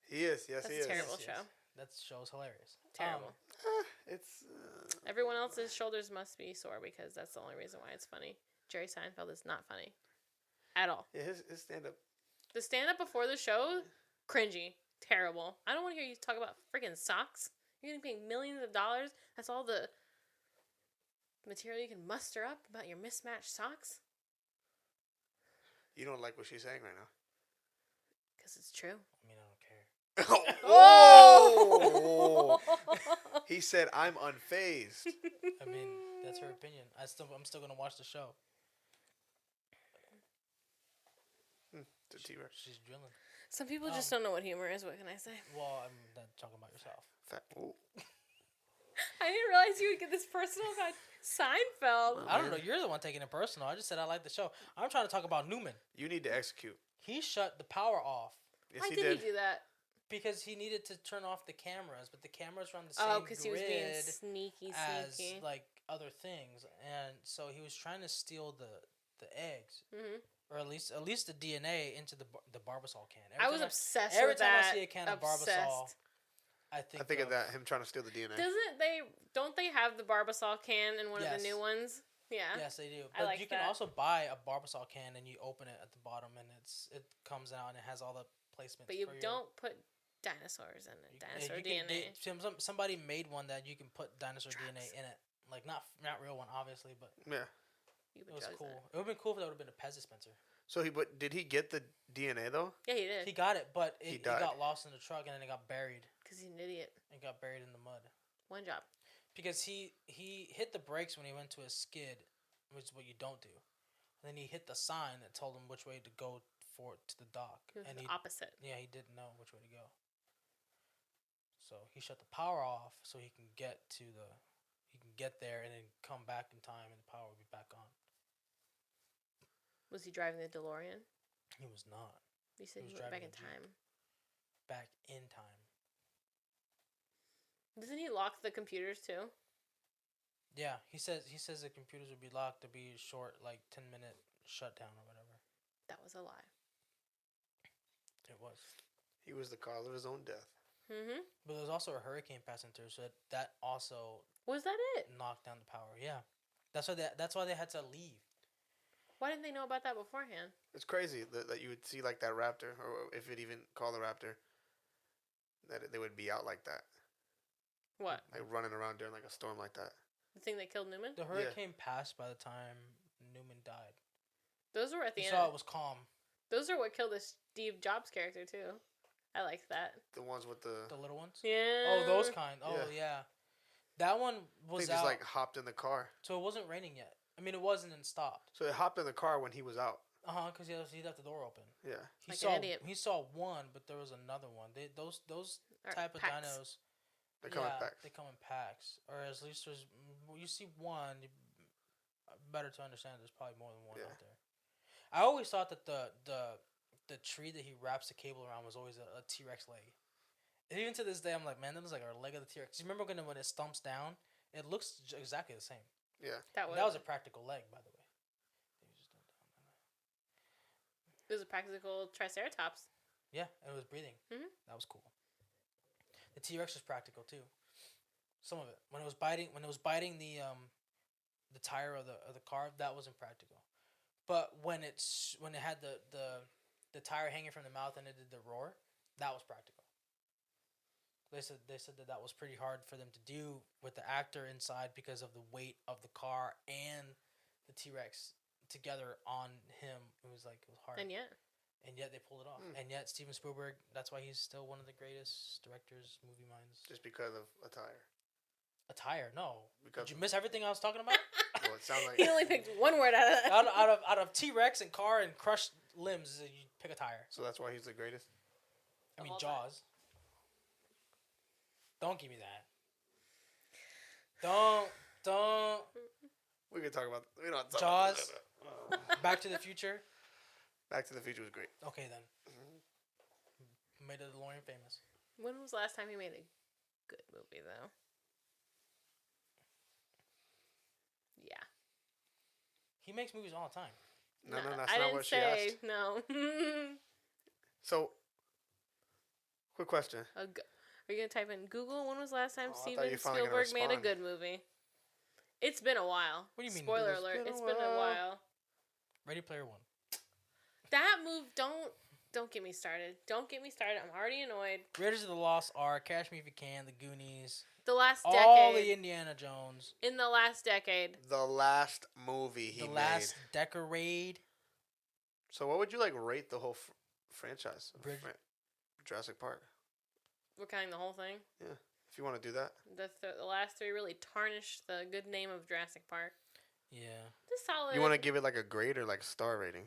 He is, yes, That's he a is. terrible Yes, show. yes. That show's hilarious. Terrible. It's... Everyone else's shoulders must be sore because that's the only reason why it's funny. Jerry Seinfeld is not funny. At all. Yeah, his stand-up... The stand-up before the show, cringy. Terrible. I don't want to hear you talk about freaking socks. You're going to pay millions of dollars. That's all the material you can muster up about your mismatched socks? You don't like what she's saying right now. Because it's true. I mean, I don't care. Oh! He said, I'm unfazed. I mean, that's her opinion. I'm still gonna watch the show. The T-Rex. She's drilling. Some people just don't know what humor is. What can I say? Well, I'm not talking about yourself. I didn't realize you would get this personal about Seinfeld. I don't know. You're the one taking it personal. I just said I like the show. I'm trying to talk about Newman. You need to execute. He shut the power off. Yes, Why did he do that? Because he needed to turn off the cameras, but the cameras run the same because he was being grid sneaky. as like other things, and so he was trying to steal the eggs, or at least the DNA into the Barbasol can. I was obsessed every with time that. I see a can of Barbasol, I think of that, him trying to steal the DNA. Don't they have the Barbasol can in one of the new ones? Yeah. Yes, they do. I But like you can that. also buy a Barbasol can and you open it at the bottom, and it comes out and it has all the placements. But you for don't put dinosaurs in it. Dinosaur DNA. Somebody made one that you can put dinosaur DNA in it. Like not real one, obviously, but Yeah. it was cool. It would have been cool if that would have been a Pez dispenser. So did he get the DNA though? Yeah, he did. He got it, but it died. got lost in the truck and then it got buried. Because he's an idiot. It got buried in the mud. One job. Because he hit the brakes when he went to a skid, which is what you don't do. And then he hit the sign that told him which way to go to the dock. He was And the opposite. Yeah, he didn't know which way to go. So he shut the power off so he can get there and then come back in time and the power will be back on. Was he driving the DeLorean? He was not. You said He was he went back driving in a Jeep. time. Back in time. Doesn't he lock the computers too? Yeah, he says the computers would be locked to be a short, like 10-minute shutdown or whatever. That was a lie. It was. He was the cause of his own death. Mm-hmm. But there was also a hurricane passing through, so that also Was that it? knocked down the power. Yeah, that's why they had to leave. Why didn't they know about that beforehand? It's crazy that you would see like that raptor, or if it even called a raptor, that they would be out like that. What? Like running around during like a storm like that. The thing that killed Newman? The hurricane passed by the time Newman died. Those were at the You end. saw it was calm. Those are what killed the Steve Jobs character too. I liked that. The ones with the little ones. Yeah. Oh, those kind. Oh, yeah. That one was they out. just like hopped in the car. So it wasn't raining yet. I mean, it wasn't and stopped. So it hopped in the car when he was out. Because he left the door open. Yeah. Like an idiot. He saw one, but there was another one. Those type of packs. dinos. They come in packs. They come in packs, or at least there's. You see one. Better to understand, there's probably more than one out there. I always thought that the tree that he wraps the cable around was always a T-Rex leg. And even to this day, I'm like, man, that was like a leg of the T-Rex. You remember when it stumps down? It looks exactly the same. Yeah. That was a practical leg, by the way. It was a practical Triceratops. Yeah, and it was breathing. Mhm. That was cool. The T-Rex was practical too. Some of it, when it was biting the tire of the car, that wasn't practical. But when it had the tire hanging from the mouth and it did the roar, that was practical. They said that was pretty hard for them to do with the actor inside because of the weight of the car and the T-Rex together on him. It was hard. And yet they pulled it off. And yet Steven Spielberg, that's why he's still one of the greatest directors, movie minds. Just because of a tire. A tire? No. Because Did you miss everything I was talking about? Well, it sounds like he only picked one word out of that. out of T-Rex and car and crushed limbs, you pick a tire. So that's why he's the greatest. I mean all Jaws. Don't give me that. Don't. We can talk about. We don't talk Jaws. About that. Back to the Future. Back to the Future was great. Okay then. Made the DeLorean famous. When was the last time he made a good movie, though? Yeah. He makes movies all the time. No, that's I not didn't what she say asked. no. So, quick question. Are you gonna type in Google? When was the last time Oh, I thought you Steven were finally gonna Spielberg made a respond. good movie? It's been a while. What do you mean? Spoiler It's alert! been a It's been a while. while. Ready Player One. That move, don't get me started. Don't get me started. I'm already annoyed. Raiders of the Lost Ark, Catch Me If You Can, The Goonies, The last all the decade. Indiana Jones, In the last decade. The last movie he the made. last Decorade. So what would you like rate the whole franchise? of Bridge- Jurassic Park. We're counting the whole thing. Yeah, if you want to do that. The last three really tarnished the good name of Jurassic Park. Yeah. It's solid. You want to give it like a grade or like a star rating?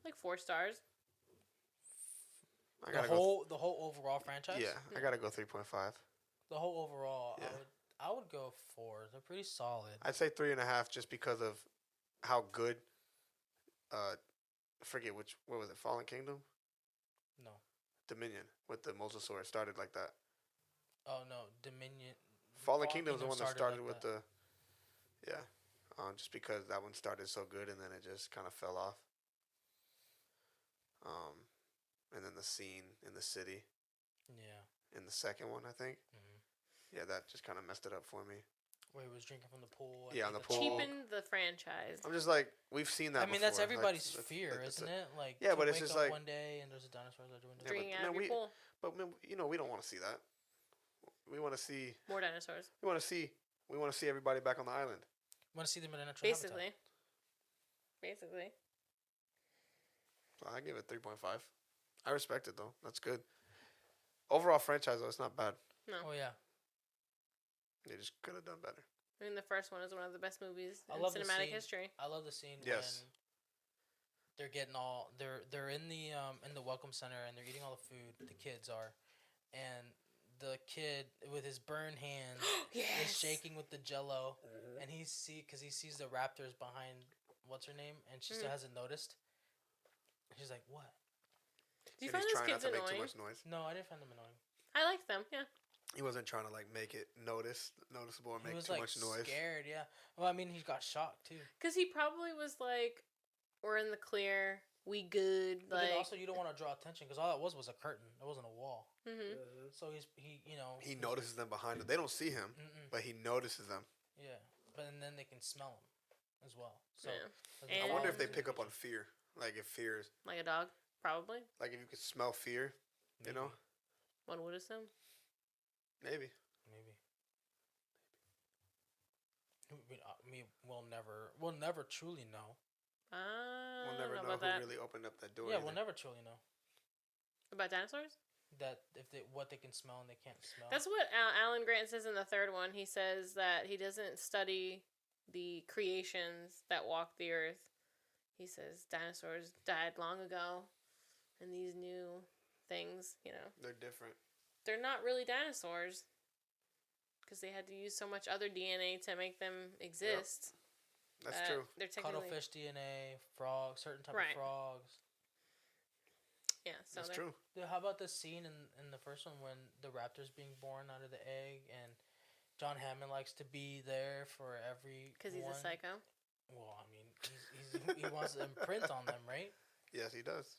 like 4 stars. I The gotta whole overall franchise. go. Yeah, I gotta go 3.5. The whole overall, Yeah. I would go 4. They're pretty solid. I'd say 3.5 just because of how good. I forget what was it? Fallen Kingdom, No. Dominion with the Mosasaurus started like that. Oh no, Dominion. Fallen Kingdom is the one that started like with that. yeah. Just because that one started so good and then it just kind of fell off. And then the scene in the city Yeah. in the second one, I think. Mhm. Yeah, that just kind of messed it up for me. Where he was drinking from the pool. Yeah, on the pool. Cheapen the franchise. I'm just like, we've seen that. I mean, that's before. Like, everybody's that's- fear, that's isn't it? Like, yeah, to but it's wake just up like- one day and there's a dinosaur at the window. Yeah, Drinking but, out of man, your pool. But man, we don't want to see that. We want to see. More dinosaurs. We want to see. We want to see everybody back on the island. Want to see them in a natural Basically. habitat. Basically. So I give it 3.5. I respect it though. That's good. Overall franchise though, it's not bad. No. Oh yeah. They just could have done better. I mean, the first one is one of the best movies I in love the cinematic scene. history. I love the scene Yes. when they're getting all they're in the welcome center and they're eating all the food. The kids are, and the kid with his burned hands is Yes. shaking with the Jello, and he sees the raptors behind what's her name, and she still hasn't noticed. She's like, "What?" Do you And find he's those trying kids not to make too annoying? much noise. No, I didn't find them annoying. I like them, yeah. He wasn't trying to like make it noticeable or He make was too like much noise. scared. Yeah. Well, I mean, he got shocked too. Because he probably was like, we're in the clear. We good. But Like, then also, you don't want to draw attention because all it was a curtain. It wasn't a wall. So He notices them behind him. They don't see him, but he notices them. Yeah, but and then they can smell him as well. So Yeah. doesn't And- I wonder if follow they his pick up on indication. fear. Like if fear is like a dog, probably. like if you could smell fear, you know, One would assume. maybe. Maybe. We'll never truly know. We'll I never don't know about who that. really opened up that door. Yeah, either. we'll never truly know About dinosaurs? that what they can smell and they can't smell. That's what Alan Grant says in the third one. He says that he doesn't study the creations that walk the earth. He says dinosaurs died long ago, and these new things, They're different. they're not really dinosaurs because they had to use so much other DNA to make them exist. That's true. They're technically Cuttlefish DNA, frogs, certain type Right. of frogs. yeah. So That's they're- true. Dude, how about the scene in the first one when the raptor's being born out of the egg and John Hammond likes to be there for every because he's a psycho. Well, I mean, he wants to imprint on them, right? Yes, he does.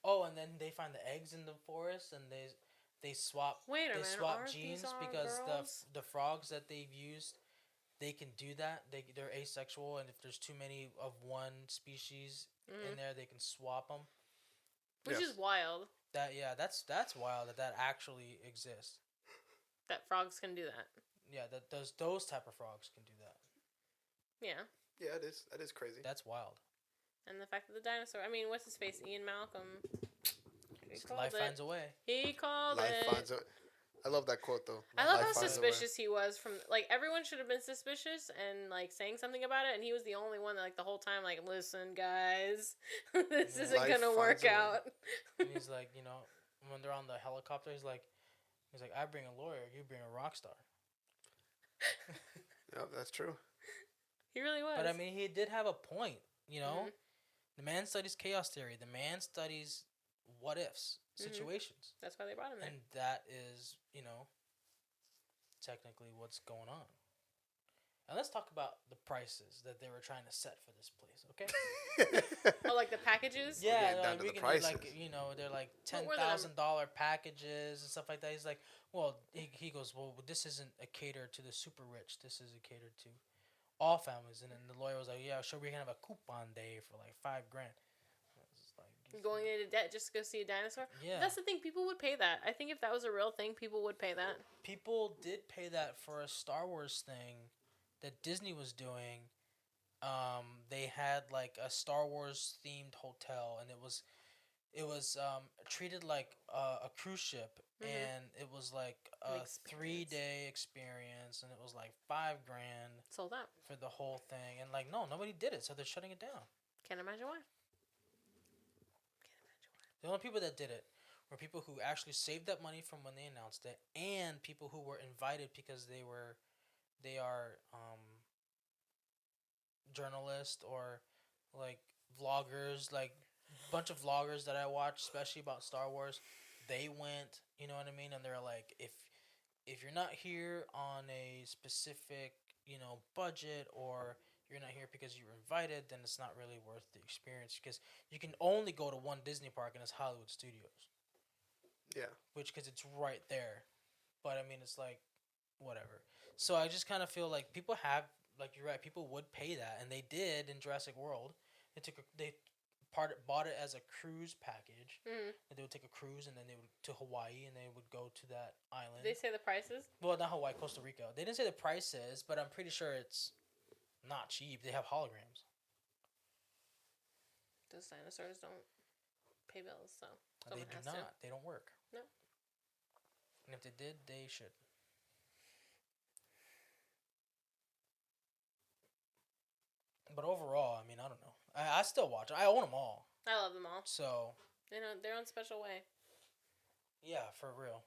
Oh, and then they find the eggs in the forest, and they swap. Wait a They minute, swap aren't genes these all because girls? the frogs that they've used, they can do that. They're asexual, and if there's too many of one species in there, they can swap them. Which Yes. is wild That's wild that actually exists. that frogs can do that. Yeah, that those type of frogs can do that. Yeah. Yeah, it is. That is crazy. That's wild. And the fact that the dinosaur, I mean, what's his face? Ian Malcolm. He called Life it. finds a way. He called Life it. finds a. I love that quote though. I love Life how finds a way. suspicious he was from, like, everyone should have been suspicious and, like, saying something about it, and he was the only one that, like, the whole time, like, listen, guys, this Yeah. isn't Life gonna work finds a way. out. And he's like, when they're on the helicopter, he's like, I bring a lawyer, you bring a rock star. Yep, that's true. He really was. But I mean, he did have a point. Mhm. The man studies chaos theory. The man studies what ifs situations. That's why they brought him there. And that is, technically what's going on. And let's talk about the prices that they were trying to set for this place, okay? Oh, like the packages? Yeah, getting down to we the can prices. they're like What were the $10,000 packages and stuff like that. He's like, well, he goes, well, this isn't a cater to the super rich. This is a cater to all families. And then the lawyer was like, yeah, sure, we can have a coupon day for like $5,000. Going into debt just to go see a dinosaur? Yeah. That's the thing. People would pay that. I think if that was a real thing, people would pay that. People did pay that for a Star Wars thing that Disney was doing. They had like a Star Wars themed hotel, and it was treated like a cruise ship, and it was like a 3-day experience, and it was like $5,000 Sold out for the whole thing, and like no, nobody did it, so they're shutting it down. Can't imagine why. The only people that did it were people who actually saved that money from when they announced it, and people who were invited because they are journalists or like vloggers, like a bunch of vloggers that I watch, especially about Star Wars. They went, you know what I mean, and they're like, if you're not here on a specific, budget, or you're not here because you were invited, then it's not really worth the experience, because you can only go to one Disney park, and it's Hollywood Studios. Yeah. Because it's right there. But I mean, it's like, whatever. So I just kind of feel like people have, like you're right, people would pay that, and they did in Jurassic World. They bought it as a cruise package. And they would take a cruise, and then they would to Hawaii, and they would go to that island. Did they say the prices? Well, not Hawaii, Costa Rica. They didn't say the prices, but I'm pretty sure it's not cheap. They have holograms. Those dinosaurs don't pay bills, so They do not. They don't work. No. And if they did, they should. But overall, I mean, I don't know. I still watch it. I own them all. I love them all. So. They know their own special way. Yeah, for real.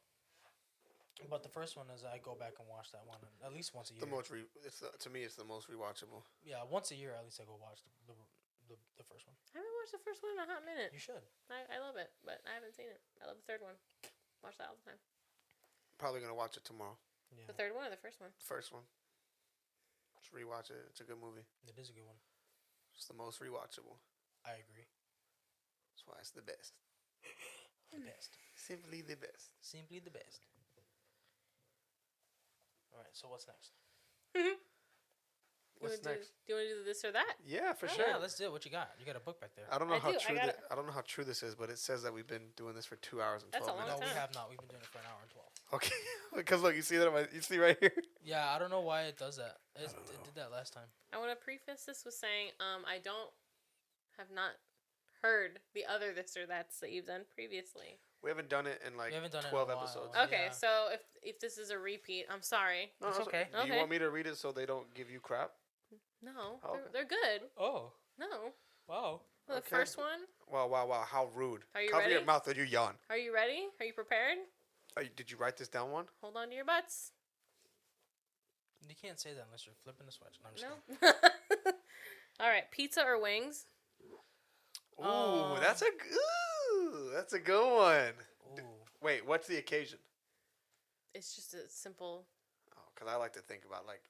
But the first one is I go back and watch that one at least once a year. To me, it's the most rewatchable. Yeah, once a year at least I go watch the first one. I haven't watched the first one in a hot minute. You should. I love it, but I haven't seen it. I love the third one. Watch that all the time. Probably gonna watch it tomorrow. Yeah. The third one or the first one? First one. Just rewatch it. It's a good movie. It is a good one. It's the most rewatchable. I agree. That's why it's the best. The best. Simply the best. Simply the best. All right. So what's next? What's next? Do you want to do this or that? Yeah, for Oh, sure. Yeah, let's do it. What you got? You got a book back there. I don't know I don't know how true this is, but it says that we've been doing this for 2 hours and That's 12 a long minutes. No, we time. have not. We've been doing it for an hour and 12. Okay, because look, you see that? You see right here? Yeah, I don't know why it does that. It did that last time. I want to preface this with saying, I have not heard the other this or that's that you've done previously. We haven't done it in like We haven't done it in 12 a while. episodes. Okay, Yeah. so if this is a repeat, I'm sorry. No, It's no, okay. Do you Okay. want me to read it so they don't give you crap? No, Oh, they're good. Oh, No. wow. Well, the Okay. first one. Wow, how rude. Are you Cover your ready? mouth or you yawn. Are you ready? Are you prepared? Did you write this down one? Hold on to your butts. You can't say that unless you're flipping the switch. No, I'm just No. kidding. All right, pizza or wings? Ooh, that's a good one. Ooh. Wait, what's the occasion? It's just a simple. Oh, because I like to think about like,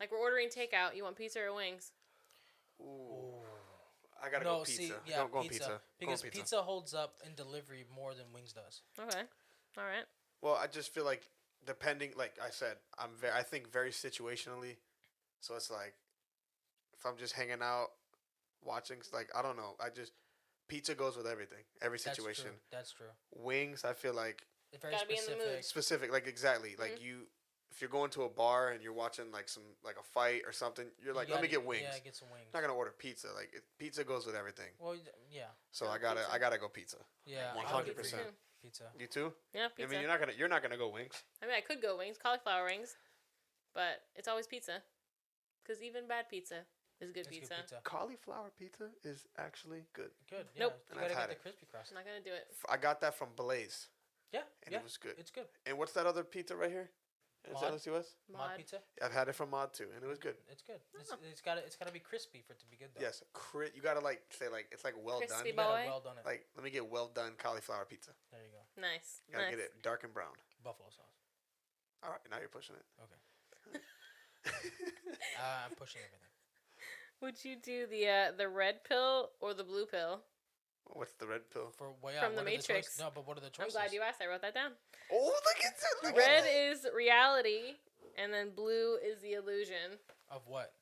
Like we're ordering takeout. You want pizza or wings? ooh, I gotta go pizza. Go on pizza. Because Go on pizza holds up in delivery more than wings does. Okay. All right. Well, I just feel like depending, like I said, I think very situationally. So it's like, if I'm just hanging out, watching, like I don't know, pizza goes with everything, every situation. That's true. Wings, I feel like It's very Gotta be in the mood. specific, like exactly, like if you're going to a bar and you're watching like a fight or something, you're like, let me get wings. Yeah, get some wings. I'm not gonna order pizza. Like pizza goes with everything. Well, yeah. So Yeah, I gotta go pizza. Yeah. 100%. Pizza. You too? Yeah, pizza. I mean, you're not gonna go wings. I mean, I could go wings, cauliflower wings, but it's always pizza. Because even bad pizza is good It's pizza. good pizza. Cauliflower pizza is actually good. Good. Yeah. Nope. You And I've gotta had get it. the crispy crust. I'm not going to do it. I got that from Blaze, Yeah. and yeah. it was good. It's good. And what's that other pizza right here? in Mod? San Luis West. Mod pizza. I've had it from Mod too, and it was good. It's good. It's gotta be crispy for it to be good though. Yes, you gotta like say like it's like well done. Crispy You gotta boy. well done it. Like let me get well done cauliflower pizza. There you go. Nice. You gotta Nice. get it dark and brown. Buffalo sauce. All right, now you're pushing it. Okay. I'm pushing everything. Would you do the red pill or the blue pill? What's the red pill? From The what are the Matrix. choices? No, but what are the I'm choices? glad you asked. I wrote that down. Oh, look at it! Look Red at it. is reality, and then blue is the illusion. Of what?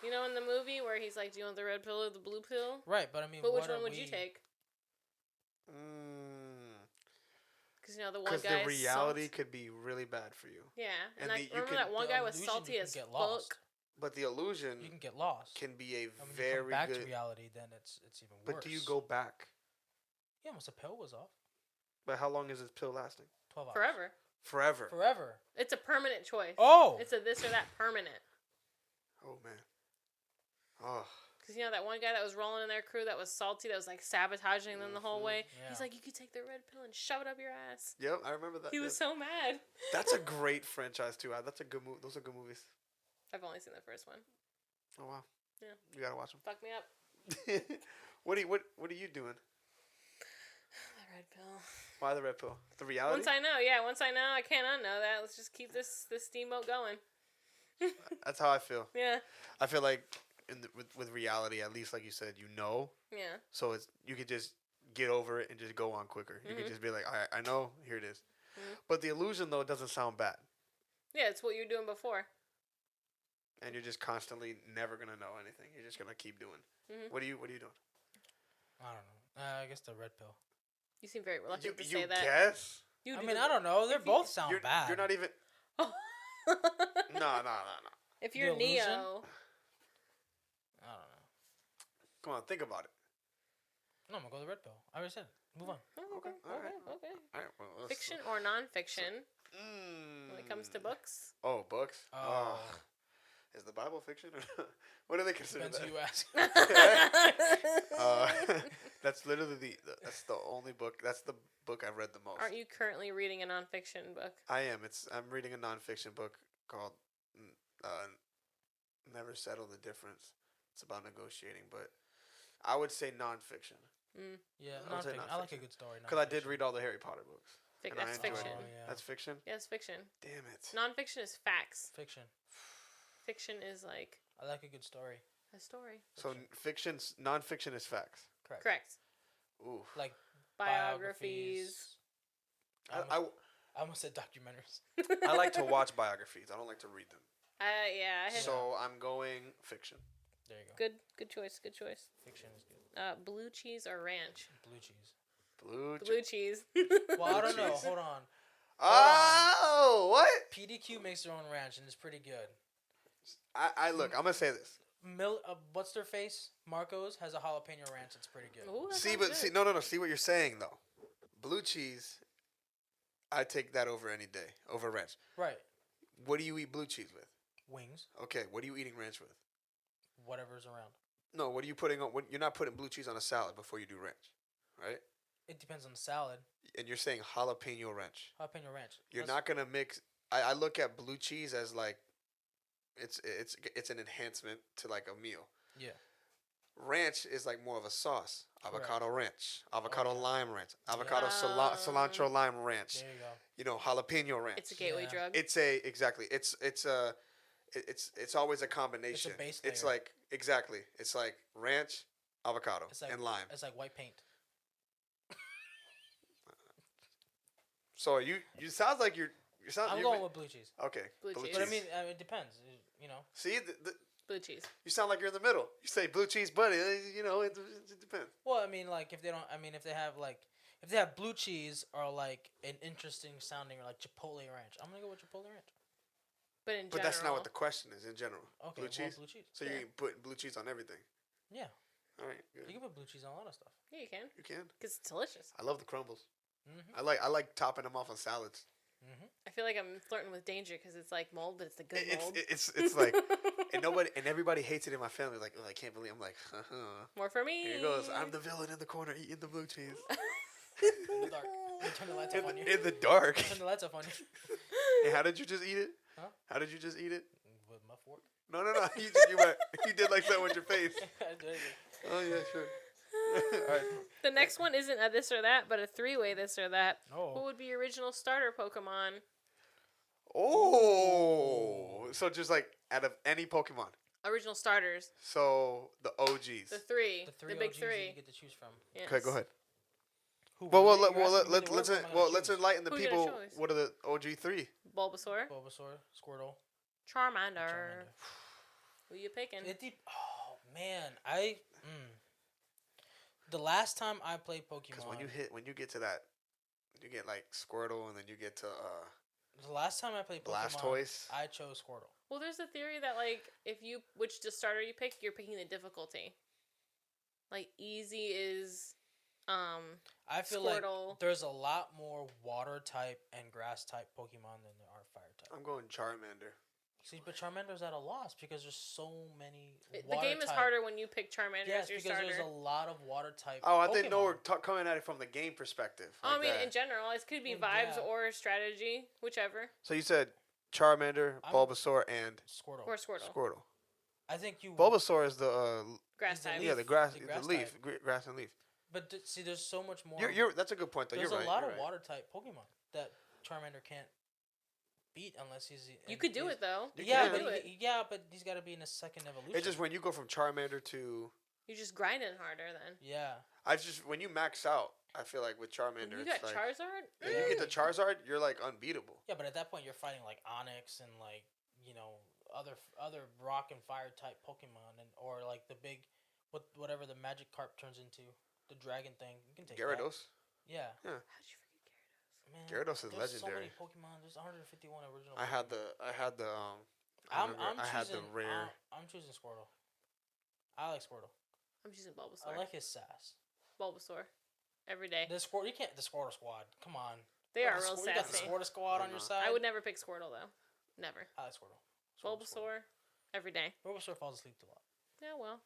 You know in the movie where he's like, "Do you want the red pill or the blue pill?" Right, but I mean, But which what one are would you we- take? Because you know the one Because guy the is reality salt. could be really bad for you. Yeah, and and like the- you remember can- that one the guy was illusion, salty you can as get fuck. lost. But the illusion You can get lost. can be a And when you very come back good. to reality, then it's even worse. But do you go back? Yeah, once the pill was off. But how long is this pill lasting? 12 hours. Forever. Forever. Forever. It's a permanent choice. Oh. It's a this or that permanent. Oh man. Oh. Because you know that one guy that was rolling in their crew that was salty, that was like sabotaging them the whole way. Yeah. He's like, "You could take the red pill and shove it up your ass." Yep, I remember that. He was so mad. That's a great franchise too. That's a good movie. Those are good movies. I've only seen the first one. Oh wow. Yeah. You gotta watch Fuck me up. them. what are you doing? The red pill. Why the red pill? The reality. Once I know, I can't unknow that. Let's just keep this steamboat going. That's how I feel. Yeah. I feel like with reality, at least like you said, you know. Yeah. So you could just get over it and just go on quicker. You could just be like, I know, here it is. But the illusion though doesn't sound bad. Yeah, it's what you're doing before. And you're just constantly never gonna know anything. You're just gonna keep doing. What are you doing? I don't know. I guess the red pill. You seem very reluctant to You say that. guess? You I do mean, the- I don't know. They if you- both sound bad. You're not even. Oh. No. If you're The illusion? Neo, I don't know. Come on, think about it. No, I'm gonna go the red pill. I already said it. Move on. oh, okay, all right. okay. All right, well, Fiction or nonfiction when it comes to Mm. books? Oh, books. Oh. Is the Bible fiction? Or what do they consider Depends who that? you ask. That's literally that's the only book. That's the book I've read the most. Aren't you currently reading a nonfiction book? I am. I'm reading a nonfiction book called Never Settle the Difference. It's about negotiating, but I would say nonfiction Yeah, I would say nonfiction. I like a nonfiction. good story. because I did nonfiction. read all the Harry Potter books. And I That's enjoyed fiction. it. Oh, yeah. That's fiction. Yeah, it's fiction. Damn it. Nonfiction is facts. Fiction. Fiction is like I like a good story. a story. So nonfiction is facts. Correct. Correct. Ooh. Like Biographies. I almost said documentaries. I like to watch biographies. I don't like to read them. Yeah. I had So I'm going fiction. There you go. good choice. Good choice. Fiction is good. Blue cheese or ranch? Blue cheese. Blue cheese. Well, I don't know. cheese. Hold on. Oh, what? PDQ makes their own ranch and it's pretty good. I look. I'm gonna say this. What's their face? Marco's has a jalapeno ranch. It's pretty good. Ooh, that See, sounds but good. see, no. See what you're saying though. Blue cheese. I take that over any day over ranch. Right. What do you eat blue cheese with? Wings. Okay, what are you eating ranch with? Whatever's around. No, what are you putting on? You're not putting blue cheese on a salad before you do ranch, right? It depends on the salad. And you're saying jalapeno ranch. Jalapeno ranch. You're not gonna mix. I look at blue cheese as like, it's an enhancement to like a meal. Yeah. Ranch is like more of a sauce. Correct. Avocado ranch, avocado yeah. lime ranch, avocado Yeah. cilantro lime ranch. There you go. You know, jalapeno ranch. It's a gateway Yeah. drug. It's always a combination. base It's layer. like exactly. It's like ranch, avocado, It's like and lime. It's like white paint. So you sounds like you sound. I'm you're going ma- with blue cheese. Okay. Blue cheese. But I mean, it depends. You know. See, Blue cheese. you sound like you're in the middle. You say blue cheese, buddy. You know, it depends. Well, I mean, like if they don't, I mean, if they have blue cheese or like an interesting sounding or like Chipotle ranch, I'm gonna go with Chipotle ranch. But in But general. that's not what the question is in general. Okay, Blue cheese. blue cheese. So Yeah. you put blue cheese on everything. Yeah, All right, good. you can put blue cheese on a lot of stuff. Yeah, you can. You can. Because it's delicious. I love the crumbles. Mhm. I like topping them off on salads. Mhm. I feel like I'm flirting with danger because it's like mold, but it's the good mold. It's like and everybody hates it in my family. Like, oh, I can't believe. I'm like, More for me. here goes. I'm the villain in the corner eating the blue cheese In the dark. They turn the lights off on you. in the dark. Turn the lights off on you. Hey, how did you just eat it? Huh? How did you just eat it? With my fork. No. You did like that with your face. Oh yeah, sure. All right. The next one isn't a this or that, but a three-way this or that. Oh. What would be your original starter Pokemon? Oh, so just like out of any Pokemon. Original starters. So the OGs. The three. The three big OGs three. that you get to choose from. Yes. Okay, go ahead. Who, Let's enlighten the Who you gonna people. choose? What are the OG three? Bulbasaur. Bulbasaur, Squirtle, Charmander. Charmander. Who you picking? Oh man, the last time I played Pokemon. Because when you get to that, you get like Squirtle, and then you get to the last time I played Pokemon, Blastoise. I chose Squirtle. Well, there's a theory that like if you which starter you pick, you're picking the difficulty. Like easy is, I feel Squirtle. like there's a lot more water type and grass type Pokemon than there are fire type. I'm going Charmander. See, but Charmander's at a loss because there's so many. The game is harder when you pick Charmander as your because starter. there's a lot of water type. Oh, I Pokemon. didn't know we're coming at it from the game perspective. I like mean, that. in general, it could be vibes Yeah. or strategy, whichever. So you said Charmander, Bulbasaur, and Squirtle. Or Squirtle. Squirtle. I think you. Bulbasaur is the Grass the type. leaf. the grass, The the, grass leaf, type. grass and leaf. But see, there's so much more. That's a good point though. There's You're a right. lot you're of right. water type Pokemon that Charmander can't beat unless he's. You could do it though. You Yeah, can. but do it. he's got to be in a second evolution. It's just when you go from Charmander to You're just grinding harder then. Yeah. when you max out, I feel like with Charmander, You it's got like Charizard? when you get to Charizard, you're like unbeatable. Yeah, but at that point you're fighting like Onyx and like other rock and fire type Pokemon or like the big whatever the Magikarp turns into, the dragon thing. You can take Gyarados. That. Yeah. How'd you forget Gyarados? Man, Gyarados is there's legendary. So many Pokemon. There's 151 original. I had the I had the rare. I'm choosing Squirtle. I like Squirtle. I'm choosing Bulbasaur. I like his sass. Bulbasaur. Every day. The Squirtle squad. Come on. They are The real You got the sassy. Squirtle squad on your side. I would never pick Squirtle though. Never. I like Squirtle. Bulbasaur. Every day. Bulbasaur falls asleep a lot. Yeah, well.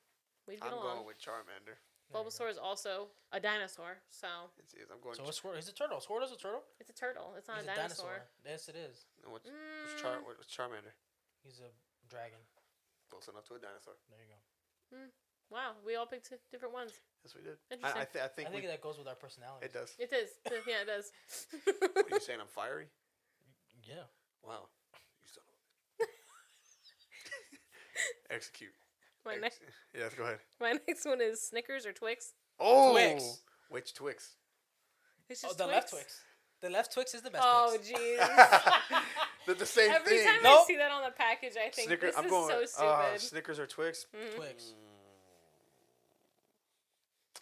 We'd get I'm along. going with Charmander. Bulbasaur is also a dinosaur, so I'm going. So what's Squirtle? He's a turtle. Squirtle's a turtle. it's a turtle. It's not He's a dinosaur. Yes, it is. What's Mm. what's Charmander? He's a dragon. Close enough to a dinosaur. There you go. Wow, we all picked different ones. Yes, we did. Interesting. I think I think that goes with our personality. it does. It is. Yeah, it does. What are you saying? I'm fiery. Yeah. Wow. You son of a Execute. My next, Yes, go ahead. my next one is Snickers or Twix. Oh, Twix. Which Twix? It's Oh, just the Twix. left Twix. The left Twix is the best Oh, Twix. jeez. They're the same Every thing. time I Nope. see that on the package, I think Snickers. this I'm is going. so stupid. Snickers or Twix? Mhm. Twix.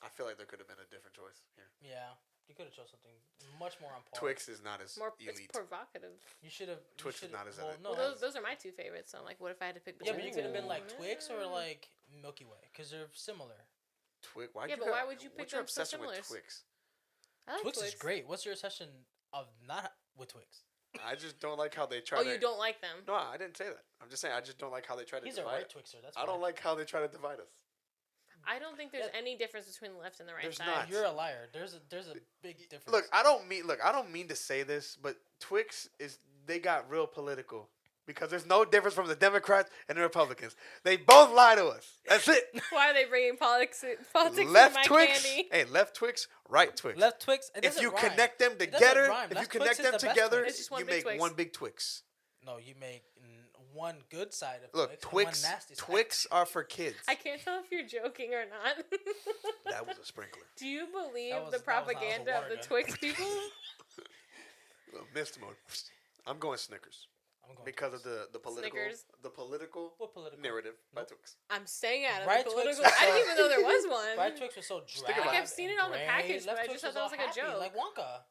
I feel like there could have been a different choice here. Yeah. You could have chose something much more on par. Twix is not as More, elite. it's provocative. You should have. Twix is not as well, elite. no. Well, those are my two favorites. So I'm like, what if I had to pick Yeah, between but you the could have been two? like Twix or like Milky Way because they're similar. Twix. Yeah, but why would you pick what's your them so obsession similar? with Twix? I like Twix is great. What's your obsession of not with Twix? I just don't like how they try Oh, to. you don't like them? No, I didn't say that. I'm just saying I just don't like how they try to He's a divide right it. Twixer. That's I don't like how they try to divide us. I don't think there's any difference between the left and the right There's side. not. You're a liar. There's a big difference. Look, I don't mean to say this, but Twix they got real political because there's no difference from the Democrats and the Republicans. They both lie to us. That's it. Why are they bringing politics into Left my Twix, candy? hey, left Twix, right Twix. left Twix. It If doesn't you rhyme. connect them It doesn't together, rhyme. if you Left connect Twix is them the best together, Twix. It's just one you big make Twix. one big Twix. No, you make one good side of Look, Twix, and Twix, one nasty side. Twix are for kids. I can't tell if you're joking or not. That was a sprinkler. Do you believe That was the not- that was a propaganda of water the gun. Twix people? Mist mode. I'm going Snickers I'm going because Twix. of the political Snickers. What political narrative by Nope. Twix. I'm staying out of Right the Twix political. was I didn't so- even know there was one. Right Twix was so Think dry. about it. I've seen it on the and package, gray. but I Left just Twix thought that was all like a happy, joke. like Wonka.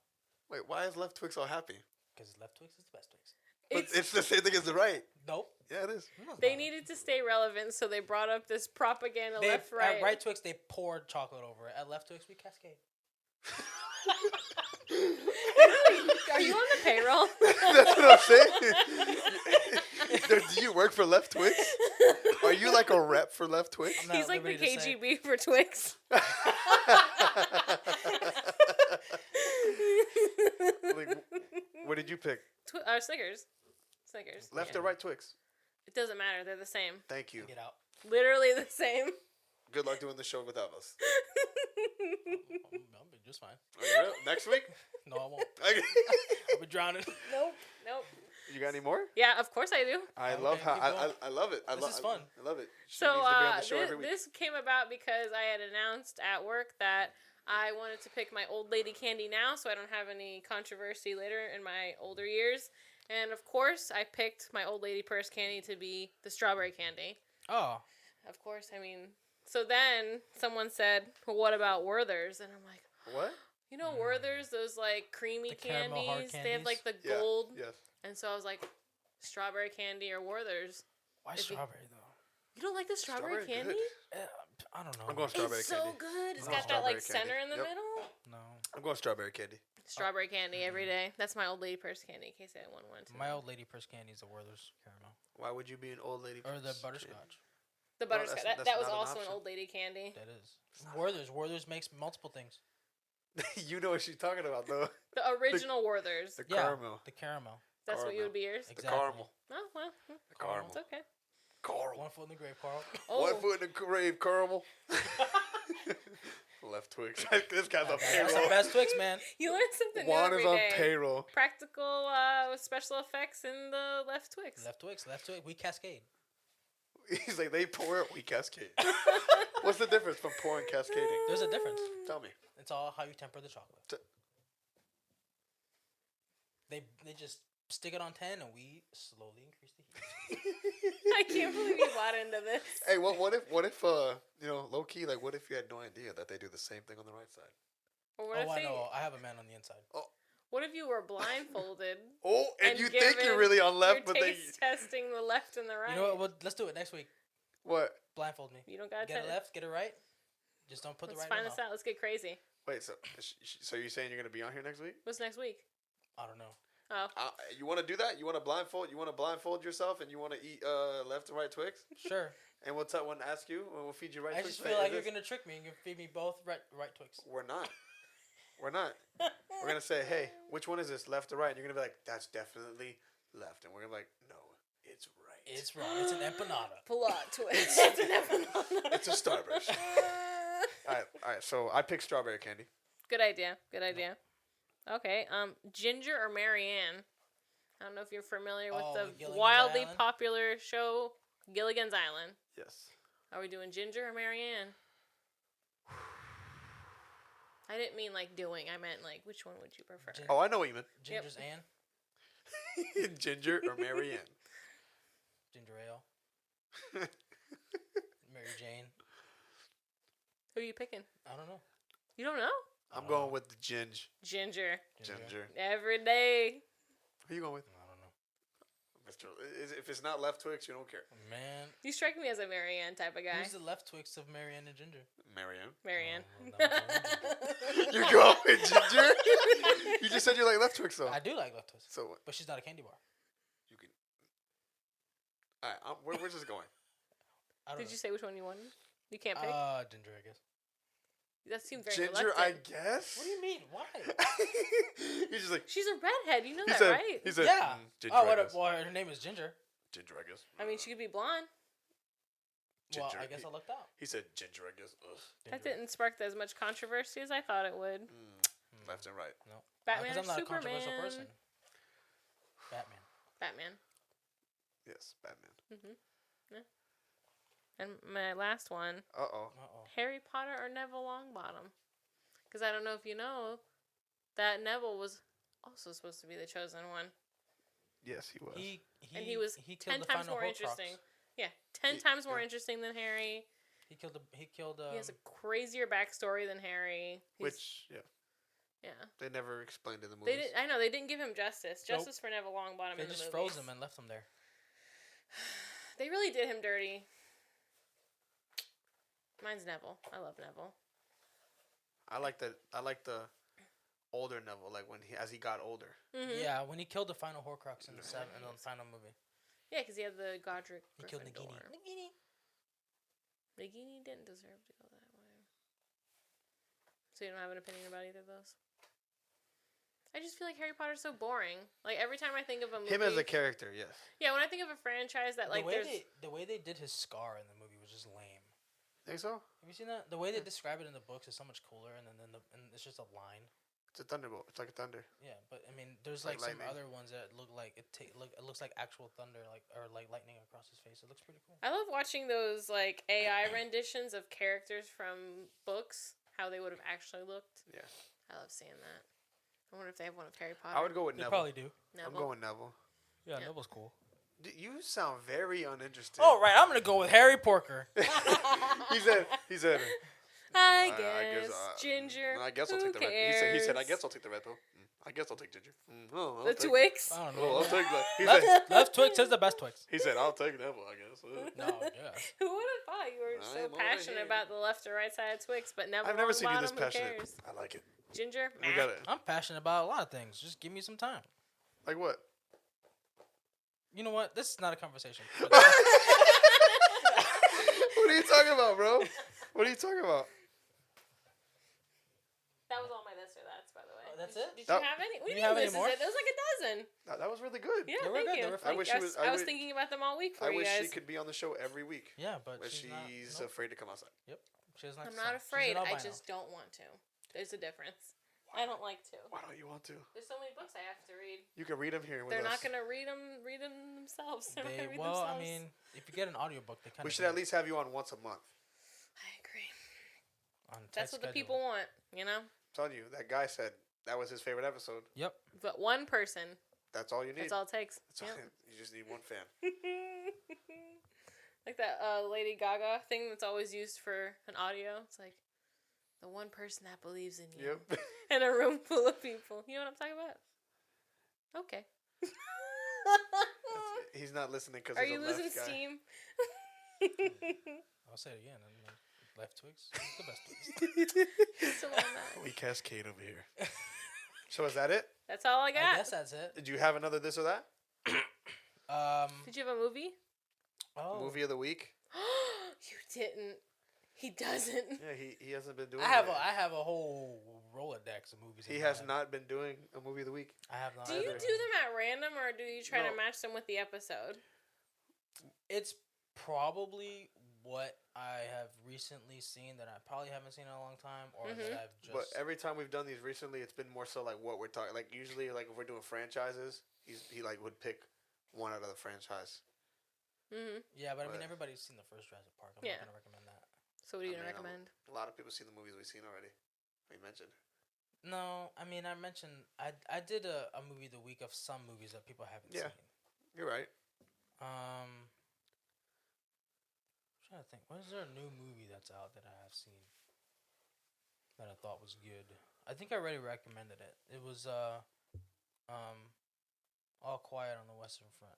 Wait, why is left Twix so happy? Because left Twix is the best Twix. But it's the same thing as the right. Nope. Yeah, it is. No, it's They not. needed to stay relevant, so they brought up this propaganda They, left, right. At right Twix, they poured chocolate over it. At left Twix, we cascade. Are you on the payroll? That's what I'm saying. Do you work for Left Twix? Are you like a rep for Left Twix? I'm not He's at like the liberty to say. KGB for Twix. Like, what did you pick? Snickers. Snickers. Left Yeah. or right Twix? It doesn't matter. They're the same. Thank you. Get out. Literally the same. Good luck doing the show without us. I'll be just fine. Are you real? Next week? No, I won't. Okay. I'll be drowning. Nope. You got any more? Yeah, of course I do. I Okay, love how keep going. I love it. This is fun. I love it. She So needs to be on the show every week. this came about because I had announced at work that I wanted to pick my old lady candy now, so I don't have any controversy later in my older years. And of course, I picked my old lady purse candy to be the strawberry candy. Oh. Of course, I mean. So then someone said, well, "What about Werther's?" And I'm like, What? you know, Werther's, those like creamy The caramel hard candies. They have like the Yeah. gold. Yes. And so I was like, strawberry candy or Werther's. Why If you- strawberry, though? You don't like the strawberry Strawberry candy? good. I don't know. I'm going strawberry It's candy. so good. It's Oh, got that like strawberry center candy. in the Yep. middle. No. I'm going strawberry candy. Strawberry candy every day. That's my old lady purse candy in case anyone wanted to. My old lady purse candy is the Werther's caramel. Why would you be an old lady? Or the purse butterscotch. The No, butterscotch. that's That was not an also an option. old lady candy. That is. Werther's. Werther's makes multiple things. candy? You know what she's talking about, though. The original Werther's. The Yeah. caramel. The caramel. That's what you caramel. would be yours? The Exactly. caramel. Oh, well. The caramel. It's okay. Caramel. 1 foot in the grave, Carl. Oh, One foot in the grave, caramel. Left Twix. This guy's on That's the payroll. best Twix, man. you learn something new Juan every is on day. payroll. Practical special effects in the left Twix. Left Twix. Left Twix. We cascade. He's like, they pour it, we cascade. What's the difference from pouring and cascading? There's a difference. Tell me. It's all how you temper the chocolate. They just stick it on 10 and we slowly increase the heat. I can't believe you bought into this. Hey, what if you know, low key, like, what if you had no idea that they do the same thing on the right side? Or what Oh, if I they, know. I have a man on the inside. what if you were blindfolded? Oh, and you think you're given really on left, you're but they taste testing the left and the right. You know what? Well, let's do it next week. what? Blindfold me. You don't gotta Get it tell left, get it right. Just don't put Let's the right find in this the out. Let's get crazy. Wait, so you're saying you're gonna be on here next week? What's next week? I don't know. Oh, You want to do that? You want to blindfold yourself, and you want to eat left and right Twix? Sure. And we'll ask you, and we'll feed you right I Twix. just feel like you're gonna trick me and you feed me both right Twix. We're not. We're not. We're gonna say, hey, which one is this, left or right? And you're gonna be like, that's definitely left, and we're gonna be like, no, it's right. It's right. It's an empanada. plot twist. It's an empanada. It's a Starburst. All right. So I picked strawberry candy. Good idea. Good idea. Okay. Ginger or Marianne? I don't know if you're familiar with Oh, the Gilligan's wildly Island? popular show Gilligan's Island. Yes. Are we doing Ginger or Marianne? I didn't mean like doing. I meant like which one would you prefer? Gin- Oh, I know what you meant. Ginger's Ann. Ginger or Marianne? Ginger ale. Mary Jane. Who are you picking? I don't know. You don't know? I'm going with the Ginger. Ginger. Ginger. Every day. Who you going with? I don't know. Mr. If it's not left Twix, you don't care. Man. You strike me as a Marianne type of guy. Who's the left Twix of Marianne and Ginger? Marianne. Marianne. Oh, well, now You're going with Ginger? You just said you like left Twix, though. I do like left Twix. So But she's not a candy bar. you can. All right, where's this going? I don't Did you say which one you wanted? You can't pick? Ginger, I guess. That seems very Ginger, I reluctant. guess. What do you mean? Why? He's just like. She's a redhead. You know He that, said. right? He said. Yeah. Ginger, Oh, I what? guess. Well, her name is Ginger. Ginger, I guess. I mean, she could be blonde. Well, Ginger. I guess I looked out. He said Ginger, I guess. Ugh. That didn't spark as much controversy as I thought it would. Left and right. No. Batman I'm or not a Superman? controversial person. Batman. Batman. Yes, Batman. And my last one, Uh-oh. Uh-oh. Harry Potter or Neville Longbottom? Because I don't know if you know that Neville was also supposed to be the chosen one. Yes, he was. And he was killed 10 the times final more Horcrux. interesting. Yeah, 10 times more interesting than Harry. He killed. He has a crazier backstory than Harry. Yeah. They never explained in the They movies. did. I know they didn't give him justice. Nope. Justice for Neville Longbottom They in the just movies. froze him and left him there. They really did him dirty. Mine's Neville. I love Neville. I like the older Neville, like as he got older. Mm-hmm. Yeah, when he killed the final Horcrux in the final movie. Yeah, because he had the Godric. He killed Gryffindor. Nagini. Nagini didn't deserve to go that way. So you don't have an opinion about either of those? I just feel like Harry Potter's so boring. Like every time I think of a movie, Him as a character, yes. yeah, when I think of a franchise that like the way they did his scar in the movie was just lame. Think so? Have you seen that? The way they describe it in the books is so much cooler, and then and it's just a line. It's a thunderbolt. It's like a thunder. Yeah, but I mean, there's Like like some lightning. other ones that look like it looks like actual thunder, like or like lightning across his face. It looks pretty cool. I love watching those like AI renditions of characters from books, how they would have actually looked. Yeah. I love seeing that. I wonder if they have one of Harry Potter. I would go with They Neville. probably do. I'm going Neville. Yeah, Yeah. Neville's cool. You sound very uninterested. Oh right, I'm gonna go with Harry Porker. he said. I guess Ginger. I guess I'll Who take the red. He said, I cares? guess I'll take the red pill. I guess I'll take Ginger. I'll The take- Twix. I don't Oh, know. I'll take that. He said, Left Twix is the best Twix. he said, I'll take Neville, I guess. No, yeah. Who would have thought you were I so am over passionate here. about the left or right side of Twix, but never I've never on the seen you bottom? this Who passionate. cares? I like it. Ginger. We Meh. got it. I'm passionate about a lot of things. Just give me some time. Like what? You know what? This is not a conversation. What are you talking about, bro? What are you talking about? That was all my this or that's, by the way. Oh, that's Did- it? Did That- you have any? We Do you didn't have any this more? is it. There was like a dozen. That was really good. Yeah, They were thank good. you. They were I wish I she was, was- I was wish- thinking about them all week for I you wish guys. she could be on the show every week. Yeah, but But she's she's not. afraid to come outside. Yep. She doesn't like I'm the sun. not She's afraid. an I albino. just don't want to. There's a difference. I don't like to. Why don't you want to? There's so many books I have to read. You can read them here with They're us. not gonna read them themselves. They're not gonna read Well, themselves. I mean, if you get an audiobook, they kind of. We should at least have you on once a month. I agree. On That's tight what the schedule. people want, you know. I'm telling you, that guy said that was his favorite episode. Yep. But one person. That's all you need. That's all it takes. That's all Yep. you just need one fan. Like that Lady Gaga thing that's always used for an audio. It's like the one person that believes in you Yep. in a room full of people. You know what I'm talking about? Okay. He's not listening because Are he's you a left losing guy. steam? I'll say it again. I mean, Left Twix is the best Twix. Still on that. We cascade over here. So is that it? That's all I I got. guess that's it. Did you have another this or that? Did you have a movie? Oh. Movie of the week? You didn't. He doesn't. Yeah, he hasn't been doing I have it. I have a whole Rolodex of movies. He in my has head. not been doing a movie of the week. I have not. Do you do either. them at random or do you try No. to match them with the episode? It's probably what I have recently seen that I probably haven't seen in a long time, or Mhm. that I've just. But every time we've done these recently, it's been more so like what we're talking. Like usually, like if we're doing franchises, he like would pick one out of the franchise. Mm-hmm. yeah, but I mean but- everybody's seen the first Jurassic Park. I'm Yeah. not gonna recommend that. So what are you I going to mean, recommend? A lot of people see the movies we've seen already. We mentioned. No, I mean I mentioned I did a movie of the week of some movies that people haven't Yeah. seen. You're right. I'm trying to think. What is there a new movie that's out that I have seen that I thought was good? I think I already recommended it. It was All Quiet on the Western Front.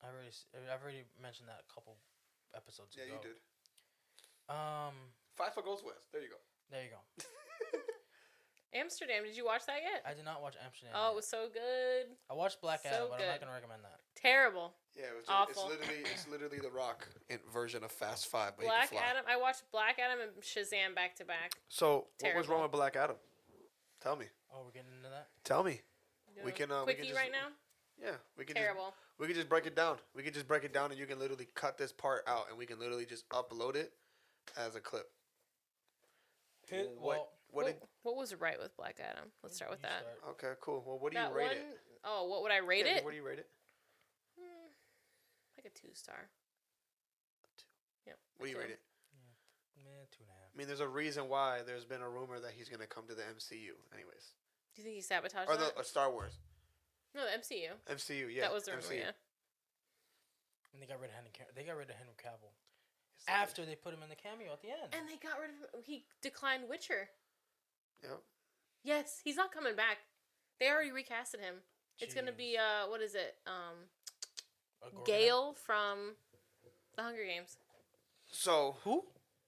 I've already mentioned that a couple episodes Yeah, ago. you did. 5 Foot Goes West. There you go. There you go. Amsterdam. Did you watch that yet? I did not watch Amsterdam. Oh, it yet. was so good. I watched Black so Adam, but I'm not good. gonna recommend that. Terrible. Yeah, it was Awful. it's literally the Rock version of Fast Five, but Black he can fly. Adam. I watched Black Adam and Shazam back to back. So what was Terrible. wrong with Black Adam? Tell me. Oh, we're getting into that. Tell me. You We know, can, we quickie can just- right now. Yeah, we can Terrible. we can just break it down. We can just break it down, and you can literally cut this part out, and we can literally just upload it as a clip. What was right with Black Adam? Let's start with You that. start. Okay, cool. Well, what do you That rate one. it? Oh, what would I rate Yeah, it? what do you rate it? Like a 2-star. Yep. What do you a rate 2. it? Meh, 2.5. I mean, there's a reason why there's been a rumor that he's gonna come to the MCU, anyways, Do you think he sabotaged or that? the Star Wars No, the MCU. MCU. Yeah, That was the rumor. MCU. Yeah. And they got rid of Henry Cavill after they put him in the cameo at the end. And they got rid of. He declined Witcher. Yep. Yes, he's not coming back. They already recasted him. It's gonna be what is it? Gale from the Hunger Games. So Who?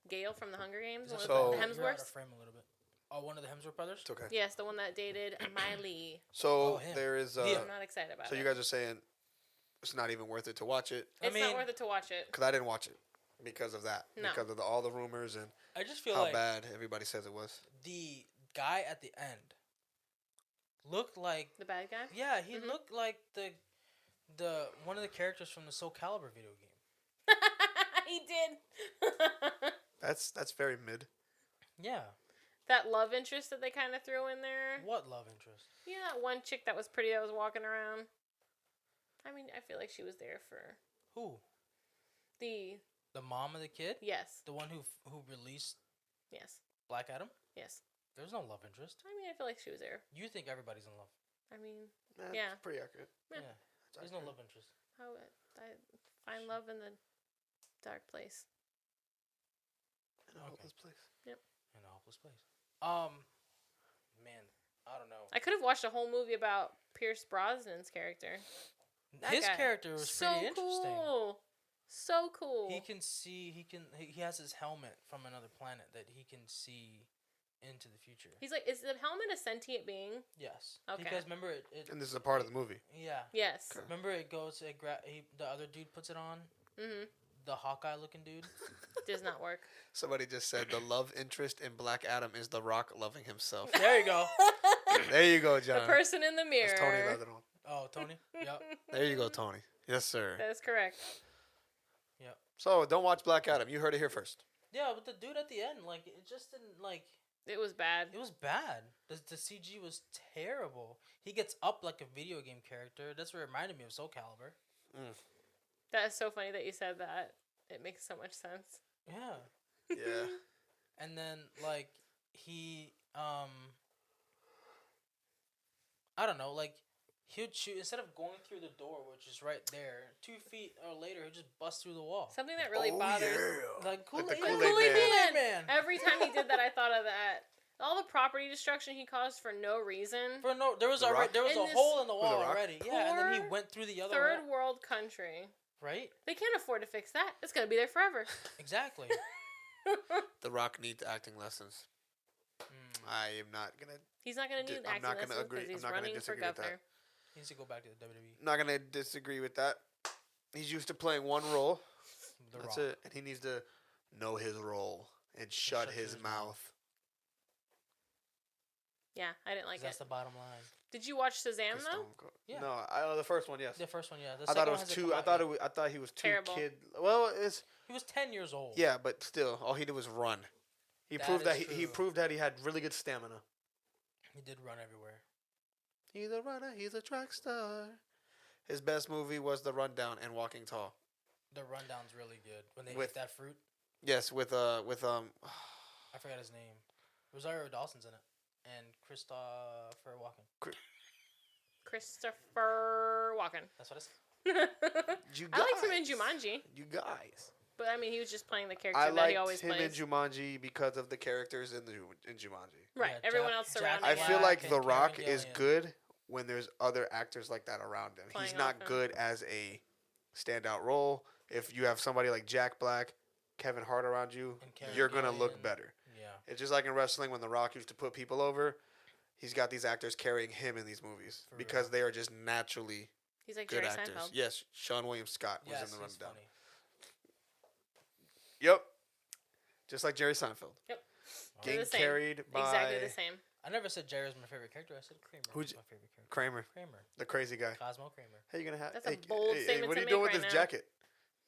Gale from the Hunger Games. One of So- the You're out of Hemsworths. frame a little bit. Oh, one of the Hemsworth brothers. it's okay. Yes, the one that dated Miley. So Oh, him. there is. Yeah. I'm not excited about So it. you guys are saying it's not even worth it to watch it It's I not mean- worth it to watch it. because I didn't watch it because of that. No. Because of all the rumors and I just feel how like bad everybody says it was. the guy at the end looked like The bad guy? yeah, he Mhm. looked like the one of the characters from the Soul Calibur video game. He did. That's very mid. Yeah. That love interest that they kind of threw in there. What love interest? You know that one chick that was pretty that was walking around? I mean, I feel like she was there for Who? the... The mom of the kid? Yes. The one who released Yes. Black Adam? Yes. There's no love interest. I mean, I feel like she was there. You think everybody's in love? I mean, That's Yeah. pretty accurate. Yeah. Yeah. There's no love interest. how I find love in the dark place. In a Okay. hopeless place. In a hopeless place. Man, I don't know. I could have watched a whole movie about Pierce Brosnan's character. That His guy. character was So pretty interesting. cool. So cool. He can see. He has his helmet from another planet that he can see into the future. He's like, is the helmet a sentient being? Yes. Okay. Because remember it. And this is a part of the movie. Yeah. Yes. Okay. Remember it goes. The other dude puts it on. Mm-hmm. The Hawkeye looking dude. Does not work. Somebody just said the love interest in Black Adam is The Rock loving himself. There you go. There you go, The John. person in the mirror. That's Tony Leatherall. Oh, Tony. Yep. There you go, Tony. Yes, sir. That is correct. Yep. So don't watch Black Adam. You heard it here first. Yeah, but the dude at the end, like, it just didn't like. It was bad. It was bad. The CG was terrible. He gets up like a video game character. That's what reminded me of Soul Calibur. That is so funny that you said that. It makes so much sense. Yeah. Yeah. And then like he I don't know, like he'd shoot instead of going through the door, which is right there, 2 feet or later he'd just bust through the wall. Something that really Oh, bothers. yeah. Like Like the Kool-Aid, Kool-Aid Kool-Aid Man. Every time he did that, I thought of that. All the property destruction he caused for no reason. For no, there was The Rock? there was In a this- hole in the The wall Rock? already. Yeah, and then he Poor went through the other Third wall. world country. Right? They can't afford to fix that. It's gonna be there forever. Exactly. The Rock needs acting lessons. Mm. I am not gonna. He's not gonna D- need I'm acting not gonna lessons agree. because I'm he's not gonna running for disagree with that. governor. He needs to go back to the WWE. Not gonna disagree with that. He's used to playing one role. The That's Rock. it. And he needs to know his role and shut his mouth. Yeah, I didn't like 'Cause that's it. the bottom line. Did you watch Shazam Cause though? Stone Cold- Yeah. No, the first one, yes. The first one, yeah. The I thought second it one was hasn't too. come I out thought yet. I thought he was too Terrible. kid. Well, it's He was 10 years old. yeah, but still, all he did was run. He That proved that is he true. proved that he had really good stamina. He did run everywhere. He's a runner. He's a track star. His best movie was The Rundown and Walking Tall. The rundown's really good. When they With- eat that fruit. Yes, with I forgot his name. Rosario Dawson's in it. And Christopher Walken. Christopher Walken. That's what I said. you I guys. liked him in Jumanji, You guys. but I mean, he was just playing the character I that he liked always him in plays. Jumanji because of the characters in Jumanji. Right. Yeah, Everyone Jack- else Jack surrounding I him. feel like Black The and Rock Karen is Gillan. good when there's other actors like that around him. He's Playing not off him. good as a standout role. If you have somebody like Jack Black, Kevin Hart around you, And Karen you're gonna look Gillan. better. Yeah. It's just like in wrestling when The Rock used to put people over. He's got these actors carrying him in these movies For because real. they are just naturally He's like good Jerry actors. Seinfeld. Yes, Sean William Scott was Yes, in The he's Rundown. funny. Yep, just like Jerry Seinfeld. They're Getting the same. carried by Exactly the same. I never said Jerry was my favorite character. I said Kramer Who'd was you- my favorite character. Kramer, Kramer. the crazy guy. Cosmo Kramer. Hey, you gonna have? That's a hey, bold hey, statement what are to you doing make with right this now. jacket?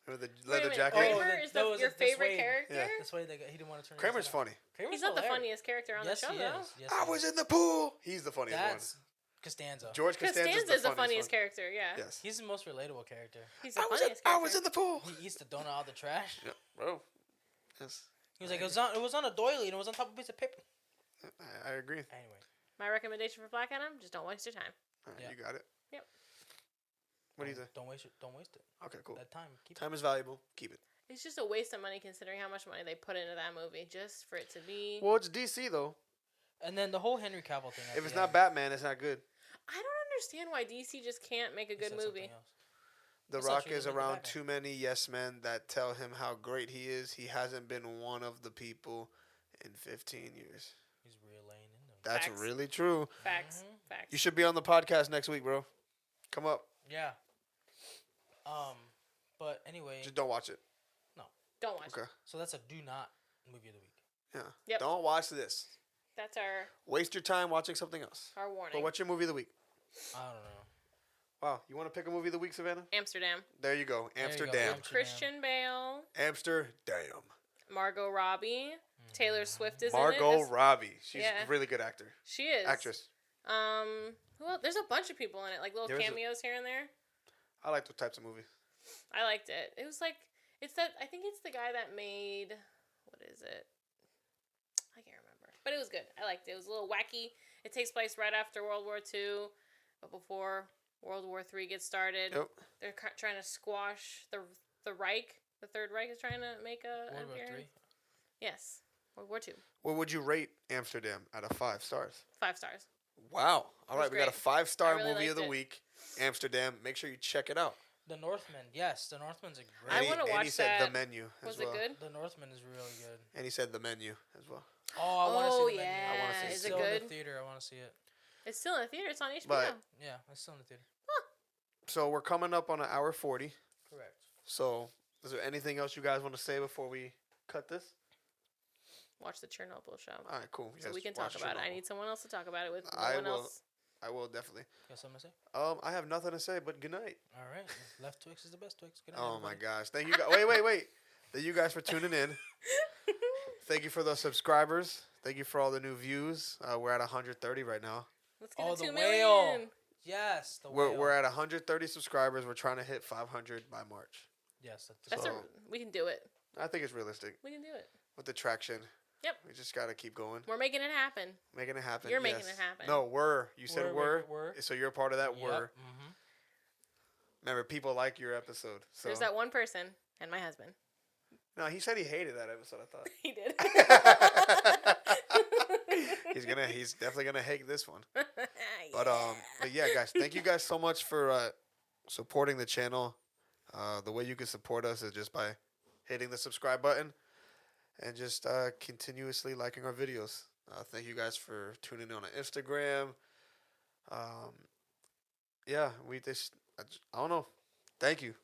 With the Wait a leather minute, jacket? Oh, Kramer the- is no, is your it this favorite way? character? Yeah. That's why he didn't want to turn. Kramer's his head funny. out. Kramer's He's not the hilarious. funniest character on Yes, the show, he though. is. Yes, I he was is. in the pool. He's the funniest That's Costanza. one. George Costanza's Costanza's the the funniest one. character, yeah. Yes. He's the most relatable character. He's the I was, funniest I character. was in the pool. He eats the donut out of the trash. Yeah, bro. Yes, He was like, it was on a doily and it was on top of a piece of paper. I agree. Anyway, My recommendation for Black Adam, just don't waste your time. All right, Yeah. You got it. Yep. What do you say? Don't waste it. Don't waste it. Okay, cool. That time. Keep Time is valuable. Keep it. It's just a waste of money considering how much money they put into that movie just for it to be... Well, it's DC though. it. And then the whole Henry Cavill thing. at If the it's not end, Batman, it's not good. I don't understand why DC just can't make a he good said movie. something else. The It's not Rock true, is they make it around Batman. too many yes men that tell him how great he is. He hasn't been one of the people in 15 years. He's relaying in them. That's Facts. really true. Facts. Mhm. Facts. You should be on the podcast next week, bro. Come up. Yeah. But anyway, Just don't watch it. Don't watch Okay. it. so that's a do not movie of the week. Yeah. Yep. Don't watch this. That's our Waste your time watching something else. warning. But what's your movie of the week? I don't know. Wow, you want to pick a movie of the week, Savannah? Amsterdam. There you go. There you go, Amsterdam. Amsterdam. Christian Bale. Amsterdam. Margot Robbie. Taylor Swift is Margot in it. Robbie. She's a really good actor. She is. Actress. Well, there's a bunch of people in it, like little cameos here and there. I like those types of movies. I liked it. It was like, I think it's the guy that made, what is it? I can't remember. But it was good. I liked it. It was a little wacky. It takes place right after World War II, but before World War III gets started. Yep. They're trying to squash the Reich. The Third Reich is trying to make an appearance. War III? Yes. World War II. What would you rate Amsterdam out of 5 stars? 5 stars. Wow. All right, we got a 5-star really movie of the liked it. week. Amsterdam. Make sure you check it out. The Northman. Yes, The Northman's a great. I want to watch And he said that. The Menu as well. Was it good? The Northman is really good. And he said The Menu as well. Oh, I want to see The yeah. Menu. I wanna see it. Is it Still good? in the theater. I want to see it. It's still in the theater. It's on HBO. But- Yeah, it's still in the theater. So we're coming up on an hour 40. Correct. So is there anything else you guys want to say before we cut this? Watch the Chernobyl show. All right, cool. So Yes, we can watch talk about it. I Chernobyl. need someone else to talk about it with. No I one will. else. I will definitely. You got something to say? I have nothing to say, but good night. All right. Left Twix is the best Twix. Good night, Oh my everybody. gosh! Thank you. Wait! Thank you guys for tuning in. Thank you for the subscribers. Thank you for all the new views. We're at 130 right now. Let's get Oh, to 2 the million. whale. Yes, the whale. We're at 130 subscribers. We're trying to hit 500 by March. Yes, That's So- we can do it. I think it's realistic We can do it. with the traction. Yep. We just gotta keep going, We're making it happen. making it happen. You're making yes. it happen. No, we're. You said We're. we're. So you're a part of that. Yep. We're. Mm-hmm. Remember, people like your episode. So There's that one person and my husband. no, he said he hated that episode. I thought. He did. He's definitely gonna hate this one. But yeah, guys, thank you guys so much for supporting the channel. The way you can support us is just by hitting the subscribe button and just continuously liking our videos. Thank you guys for tuning in on Instagram. Yeah, I don't know. Thank you.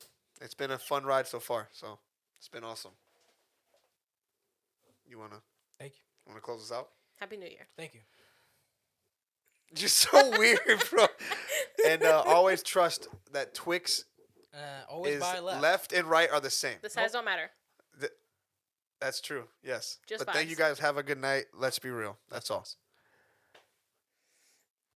It's been a fun ride so far, so it's been awesome. You Thank you. wanna close us out? Happy New Year. Thank you. You're so weird, bro. And always trust that Twix Always is buy left. left and right are the same. The size don't matter. That's true. Yes. Just but thank you vibes. guys. Have a good night. Let's be real. That's all.